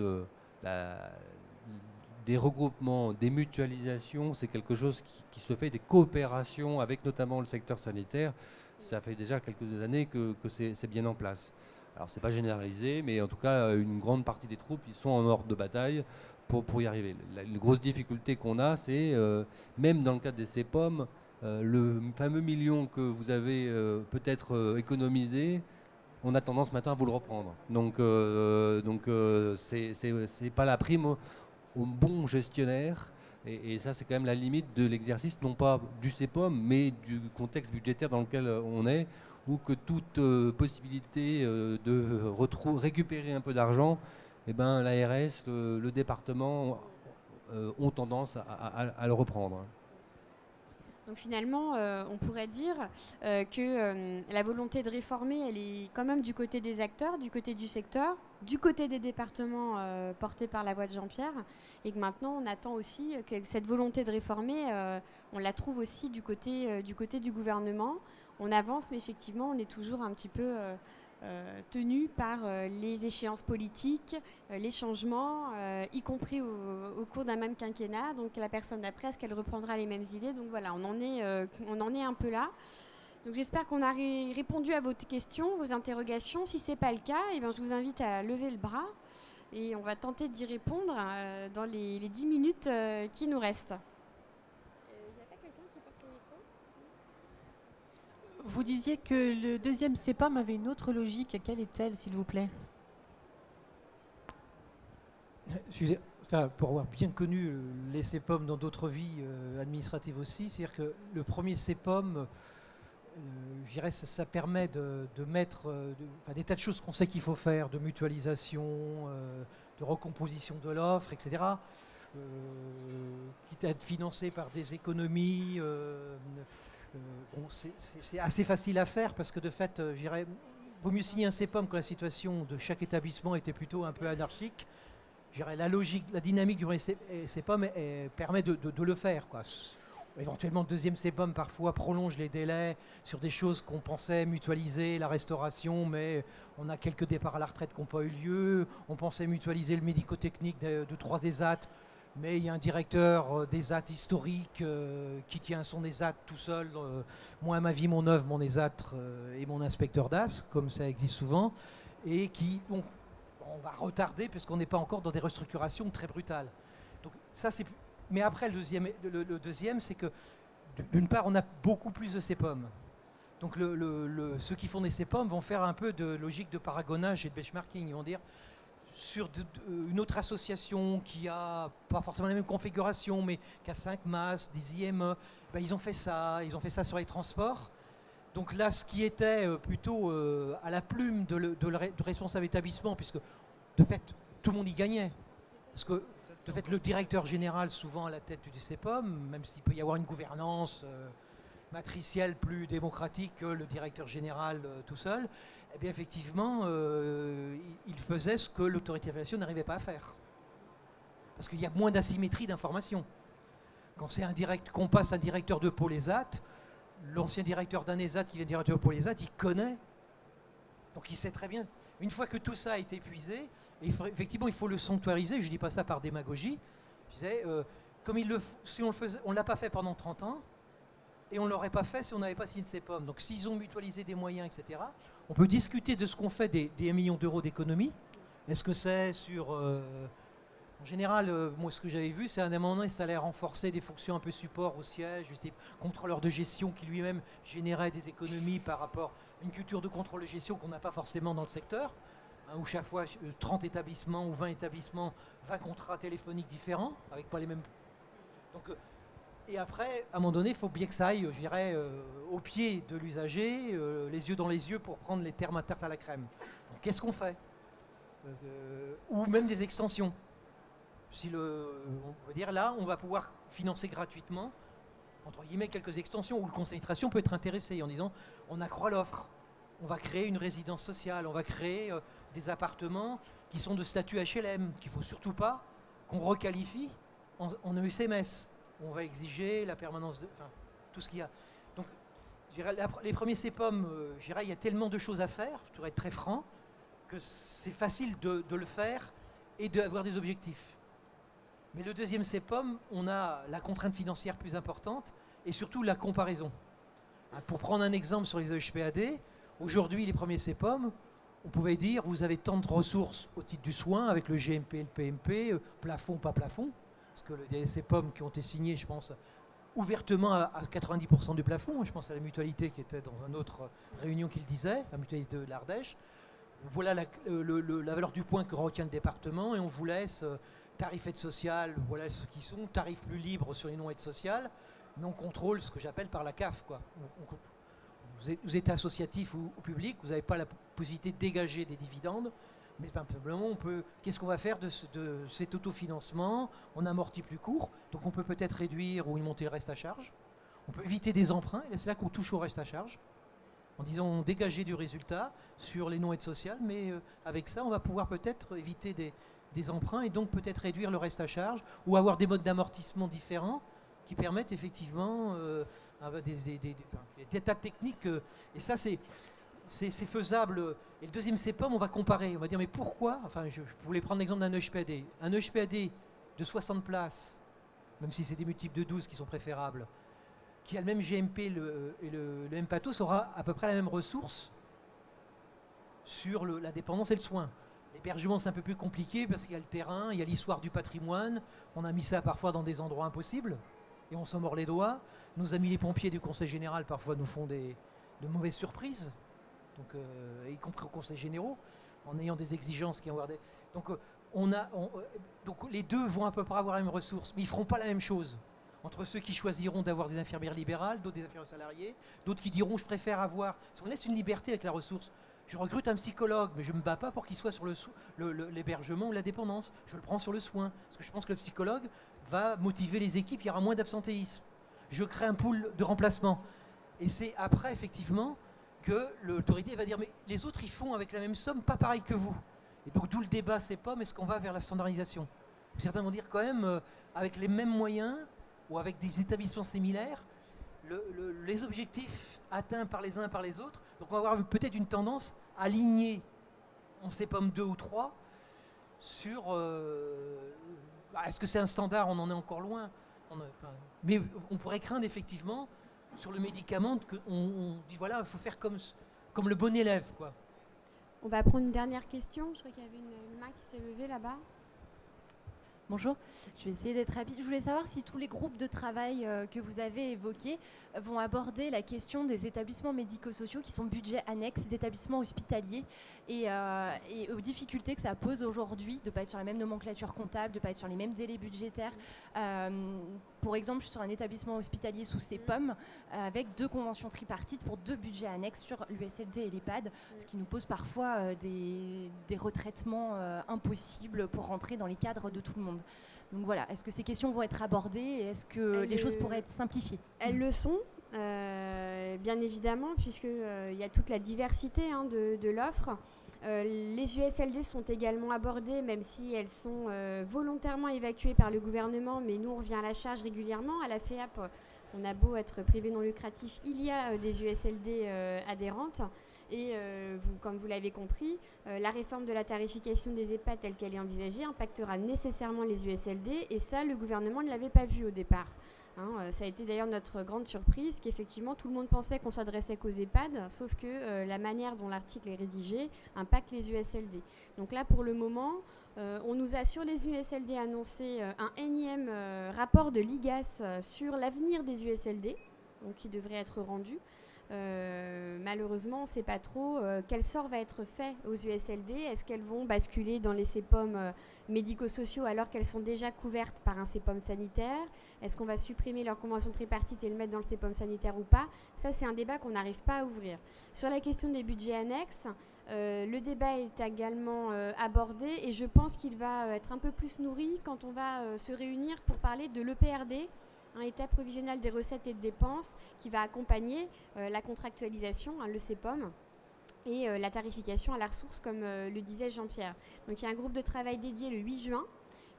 des regroupements, des mutualisations, c'est quelque chose qui se fait, des coopérations avec notamment le secteur sanitaire. Ça fait déjà quelques années que c'est bien en place. Alors c'est pas généralisé, mais en tout cas une grande partie des troupes ils sont en ordre de bataille pour y arriver. La grosse difficulté qu'on a, c'est même dans le cadre des CEPOM, le fameux million que vous avez peut-être économisé, on a tendance maintenant à vous le reprendre. Donc c'est pas la prime au bon gestionnaire. Et ça, c'est quand même la limite de l'exercice, non pas du CEPOM, mais du contexte budgétaire dans lequel on est, ou que toute possibilité de récupérer un peu d'argent, eh ben, l'ARS, le département ont tendance à le reprendre. Donc finalement, on pourrait dire que la volonté de réformer, elle est quand même du côté des acteurs, du côté du secteur, du côté des départements portés par la voix de Jean-Pierre, et que maintenant on attend aussi que cette volonté de réformer, on la trouve aussi du côté du gouvernement. On avance, mais effectivement, on est toujours un petit peu tenu par les échéances politiques, les changements, y compris au cours d'un même quinquennat. Donc la personne d'après, est-ce qu'elle reprendra les mêmes idées? Donc voilà, on en est un peu là. Donc j'espère qu'on a répondu à vos questions, vos interrogations. Si ce n'est pas le cas, eh bien, je vous invite à lever le bras et on va tenter d'y répondre dans les 10 minutes qui nous restent. Vous disiez que le deuxième CEPOM avait une autre logique. Quelle est-elle, s'il vous plaît? Pour avoir bien connu les CEPOM dans d'autres vies administratives aussi, c'est-à-dire que le premier CEPOM, je dirais, ça permet de mettre des tas de choses qu'on sait qu'il faut faire, de mutualisation, de recomposition de l'offre, etc., quitte à être financé par des économies. Bon, c'est assez facile à faire parce que de fait, je dirais, vaut mieux signer un CEPOM quand la situation de chaque établissement était plutôt un peu anarchique. Je dirais, la logique, la dynamique du CEPOM permet de le faire, quoi. Éventuellement, le deuxième CEPOM parfois prolonge les délais sur des choses qu'on pensait mutualiser, la restauration, mais on a quelques départs à la retraite qui n'ont pas eu lieu. On pensait mutualiser le médico-technique de 3 ESAT, mais il y a un directeur des ESAT historique qui tient son ESAT tout seul. Moi, ma vie, mon œuvre, mon ESAT et mon inspecteur DAS, comme ça existe souvent, et qui, bon, on va retarder puisqu'on n'est pas encore dans des restructurations très brutales. Donc ça, c'est... Mais après, le deuxième, c'est que d'une part, on a beaucoup plus de CEPOM. Donc ceux qui font des CEPOM vont faire un peu de logique de paragonnage et de benchmarking. Ils vont dire, sur une autre association qui a pas forcément la même configuration, mais qui a 5 masses, des IME, ben ils ont fait ça sur les transports. Donc là, ce qui était plutôt à la plume de responsable établissement, puisque de fait, tout le monde y gagnait. Parce que de fait, le directeur général, souvent à la tête du CEPOM, même s'il peut y avoir une gouvernance matricielle plus démocratique que le directeur général tout seul, eh bien effectivement, il faisait ce que l'autorité d'évaluation n'arrivait pas à faire. Parce qu'il y a moins d'asymétrie d'information. Quand qu'on passe un directeur de pôle ESAT, l'ancien directeur d'un ESAT qui vient directeur de pôle ESAT, il connaît. Donc il sait très bien. Une fois que tout ça a été épuisé, effectivement, il faut le sanctuariser. Je ne dis pas ça par démagogie. Je disais, comme si on le faisait, on ne l'a pas fait pendant 30 ans, et on ne l'aurait pas fait si on n'avait pas signé de CEPOM. Donc s'ils ont mutualisé des moyens, etc., on peut discuter de ce qu'on fait des 1 million d'euros d'économie. Est-ce que c'est sur... en général, moi ce que j'avais vu, c'est un amendement, ça allait renforcer des fonctions un peu support au siège, juste contrôleur de gestion qui lui-même générait des économies par rapport à une culture de contrôle de gestion qu'on n'a pas forcément dans le secteur, hein, où chaque fois 30 établissements ou 20 établissements, 20 contrats téléphoniques différents, avec pas les mêmes... Donc, et après, à un moment donné, il faut bien que ça aille, je dirais, au pied de l'usager, les yeux dans les yeux pour prendre les termes à tarte à la crème. Qu'est-ce qu'on fait ou même des extensions. On va dire là, on va pouvoir financer gratuitement, entre guillemets, quelques extensions où le conseil d'administration peut être intéressé en disant on accroît l'offre, on va créer une résidence sociale, on va créer des appartements qui sont de statut HLM, qu'il ne faut surtout pas qu'on requalifie en ESMS. On va exiger la permanence de... Enfin, tout ce qu'il y a. Donc, je dirais, les premiers CEPOM, je dirais, il y a tellement de choses à faire, je voudrais être très franc, que c'est facile de le faire et d'avoir des objectifs. Mais le deuxième CEPOM, on a la contrainte financière plus importante et surtout la comparaison. Pour prendre un exemple sur les EHPAD, aujourd'hui, les premiers CEPOM, on pouvait dire vous avez tant de ressources au titre du soin avec le GMP et le PMP, plafond, pas plafond, parce que il y a des CEPOM qui ont été signés, je pense, ouvertement à 90% du plafond. Je pense à la mutualité qui était dans une autre réunion qui le disait, la mutualité de l'Ardèche. Voilà la valeur du point que retient le département et on vous laisse tarif aide sociale, voilà ceux qui sont, tarifs plus libres sur les non-aides sociales, mais on contrôle ce que j'appelle par la CAF, quoi. Vous êtes associatif ou public, vous n'avez pas la possibilité de dégager des dividendes, mais simplement qu'est-ce qu'on va faire de cet autofinancement? On amortit plus court, donc on peut peut-être réduire ou monter le reste à charge. On peut éviter des emprunts, et c'est là qu'on touche au reste à charge, en disant dégager du résultat sur les non-aides sociales, mais avec ça, on va pouvoir peut-être éviter des emprunts et donc peut-être réduire le reste à charge ou avoir des modes d'amortissement différents qui permettent effectivement des tas de techniques. Et ça, c'est faisable. Et le deuxième CEPOM, on va comparer. On va dire, mais pourquoi? Enfin, je voulais prendre l'exemple d'un EHPAD. Un EHPAD de 60 places, même si c'est des multiples de 12 qui sont préférables, qui a le même GMP et le même pathos, aura à peu près la même ressource sur la dépendance et le soin. L'hébergement, c'est un peu plus compliqué parce qu'il y a le terrain, il y a l'histoire du patrimoine. On a mis ça parfois dans des endroits impossibles et on s'en mord les doigts. Nos amis les pompiers du Conseil général parfois nous font de mauvaises surprises, donc, y compris au Conseil généraux, en ayant des exigences qui ont des... Donc, donc les deux vont à peu près avoir la même ressource, mais ils ne feront pas la même chose. Entre ceux qui choisiront d'avoir des infirmières libérales, d'autres des infirmières salariés, d'autres qui diront je préfère avoir... Si on laisse une liberté avec la ressource, je recrute un psychologue, mais je ne me bats pas pour qu'il soit sur l'hébergement ou la dépendance. Je le prends sur le soin, parce que je pense que le psychologue va motiver les équipes, il y aura moins d'absentéisme. Je crée un pool de remplacement. Et c'est après, effectivement, que l'autorité va dire mais les autres, ils font avec la même somme, pas pareil que vous. Et donc, d'où le débat, c'est pas, mais est-ce qu'on va vers la standardisation? Certains vont dire quand même, avec les mêmes moyens, ou avec des établissements similaires, les objectifs atteints par les uns et par les autres. Donc on va avoir peut-être une tendance à aligner, on ne sait pas 2 ou 3, sur... est-ce que c'est un standard? On en est encore loin. Mais on pourrait craindre effectivement, sur le médicament, qu'on dit voilà, il faut faire comme le bon élève, quoi. On va prendre une dernière question. Je crois qu'il y avait une main qui s'est levée là-bas. Bonjour, je vais essayer d'être rapide. Je voulais savoir si tous les groupes de travail que vous avez évoqués vont aborder la question des établissements médico-sociaux qui sont budget annexe d'établissements hospitaliers et aux difficultés que ça pose aujourd'hui de ne pas être sur la même nomenclature comptable, de ne pas être sur les mêmes délais budgétaires. Pour exemple, je suis sur un établissement hospitalier sous CEPOM avec 2 conventions tripartites pour 2 budgets annexes sur l'USLD et l'EHPAD, ce qui nous pose parfois des retraitements impossibles pour rentrer dans les cadres de tout le monde. Donc voilà, est-ce que ces questions vont être abordées et est-ce que les choses pourraient être simplifiées? Elles le sont. bien évidemment, puisqu'il y a toute la diversité de l'offre. Les USLD sont également abordées, même si elles sont volontairement évacuées par le gouvernement, mais nous on revient à la charge régulièrement. À la FEAP, on a beau être privé non lucratif, il y a des USLD adhérentes. Et comme vous l'avez compris, la réforme de la tarification des EHPAD telle qu'elle est envisagée impactera nécessairement les USLD, et ça, le gouvernement ne l'avait pas vu au départ. Ça a été d'ailleurs notre grande surprise, qu'effectivement tout le monde pensait qu'on s'adressait qu'aux EHPAD, sauf que la manière dont l'article est rédigé impacte les USLD. Donc là, pour le moment, on nous a sur les USLD annoncé un énième rapport de l'IGAS sur l'avenir des USLD, donc qui devrait être rendu. Malheureusement, on ne sait pas trop quel sort va être fait aux USLD. Est-ce qu'elles vont basculer dans les CEPOM médico-sociaux alors qu'elles sont déjà couvertes par un CEPOM sanitaire? Est-ce qu'on va supprimer leur convention tripartite et le mettre dans le CEPOM sanitaire ou pas? Ça, c'est un débat qu'on n'arrive pas à ouvrir. Sur la question des budgets annexes, le débat est également abordé, et je pense qu'il va être un peu plus nourri quand on va se réunir pour parler de l'EPRD, un état provisionnel des recettes et de dépenses qui va accompagner la contractualisation, le CEPOM, et la tarification à la ressource, comme le disait Jean-Pierre. Donc il y a un groupe de travail dédié le 8 juin,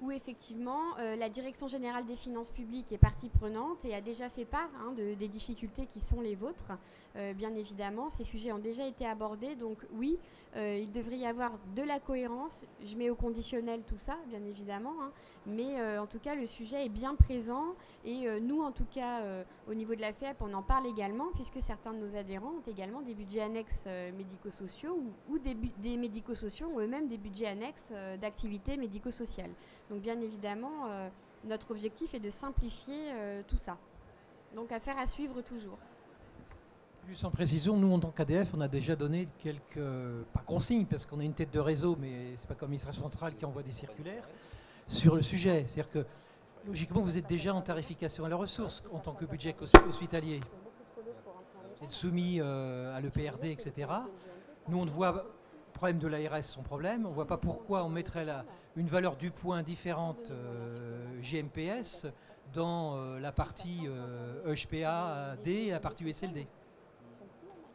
où effectivement la Direction générale des finances publiques est partie prenante et a déjà fait part des difficultés qui sont les vôtres. Bien évidemment, ces sujets ont déjà été abordés, donc oui, il devrait y avoir de la cohérence. Je mets au conditionnel tout ça, bien évidemment, mais en tout cas, le sujet est bien présent, et nous, en tout cas, au niveau de la FEAP, on en parle également, puisque certains de nos adhérents ont également des budgets annexes médico-sociaux, ou des médico-sociaux ont eux-mêmes des budgets annexes d'activités médico-sociales. Donc bien évidemment, notre objectif est de simplifier tout ça. Donc affaire à suivre toujours. Juste en précision, nous en tant qu'ADF, on a déjà donné quelques, pas consignes, parce qu'on est une tête de réseau, mais c'est pas comme l'administration centrale qui envoie des circulaires, sur le sujet. C'est-à-dire que, logiquement, vous êtes déjà en tarification à la ressource en tant que budget hospitalier. Vous êtes soumis à l'EPRD, etc. Nous, on ne voit problème de l'ARS, son problème. On ne voit pas pourquoi on mettrait une valeur du point différente GMPS dans la partie EHPA-D et la partie USLD.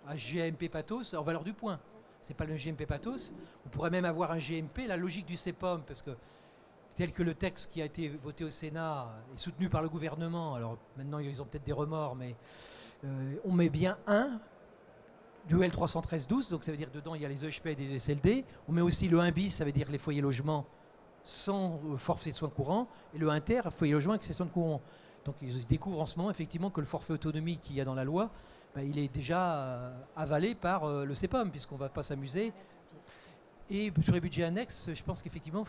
Un GMP Pathos en valeur du point. Ce n'est pas le GMP Pathos. On pourrait même avoir un GMP, la logique du CEPOM, parce que tel que le texte qui a été voté au Sénat est soutenu par le gouvernement, alors maintenant ils ont peut-être des remords, mais on met bien un du L313-12, donc ça veut dire dedans il y a les EHP et les SLD. On met aussi le 1 bis, ça veut dire les foyers logements sans forfait de soins courants, et le inter, foyer logement avec ses soins courants. Donc ils découvrent en ce moment effectivement que le forfait autonomie qu'il y a dans la loi, il est déjà avalé par le CEPOM, puisqu'on ne va pas s'amuser. Et sur les budgets annexes, je pense qu'effectivement,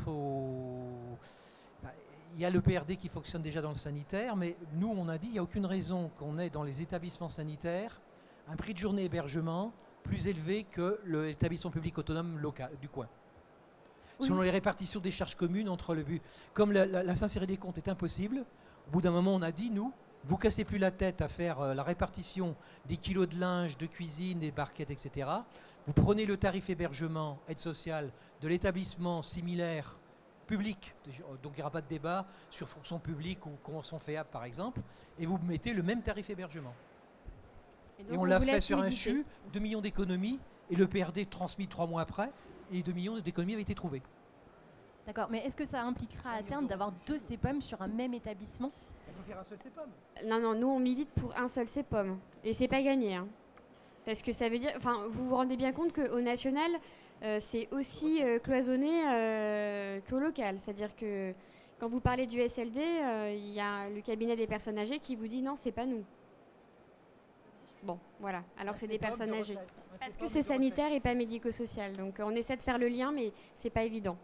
il y a le PRD qui fonctionne déjà dans le sanitaire, mais nous, on a dit qu'il n'y a aucune raison qu'on ait dans les établissements sanitaires un prix de journée hébergement plus élevé que l'établissement public autonome local du coin. Oui. Selon les répartitions des charges communes entre le but. Comme la sincérité des comptes est impossible, au bout d'un moment, on a dit, nous, vous ne cassez plus la tête à faire la répartition des kilos de linge, de cuisine, des barquettes, etc. Vous prenez le tarif hébergement, aide sociale, de l'établissement similaire public, donc il n'y aura pas de débat sur fonction publique ou convention FEAP par exemple, et vous mettez le même tarif hébergement. Et on l'a fait sur un CHU, 2 millions d'économies, et le PRD transmis 3 mois après, et 2 millions d'économies avaient été trouvées. D'accord, mais est-ce que ça impliquera à terme d'avoir 2 CEPOM sur un même établissement? Il faut faire un seul CEPOM. Non, nous on milite pour un seul CEPOM, et c'est pas gagné. Parce que ça veut dire, vous vous rendez bien compte qu'au national, c'est aussi cloisonné qu'au local. C'est-à-dire que quand vous parlez du SLD, il y a le cabinet des personnes âgées qui vous dit non, c'est pas nous. Bon, voilà, alors que c'est des personnes âgées. Parce que c'est sanitaire et pas médico-social. Donc on essaie de faire le lien, mais c'est pas évident.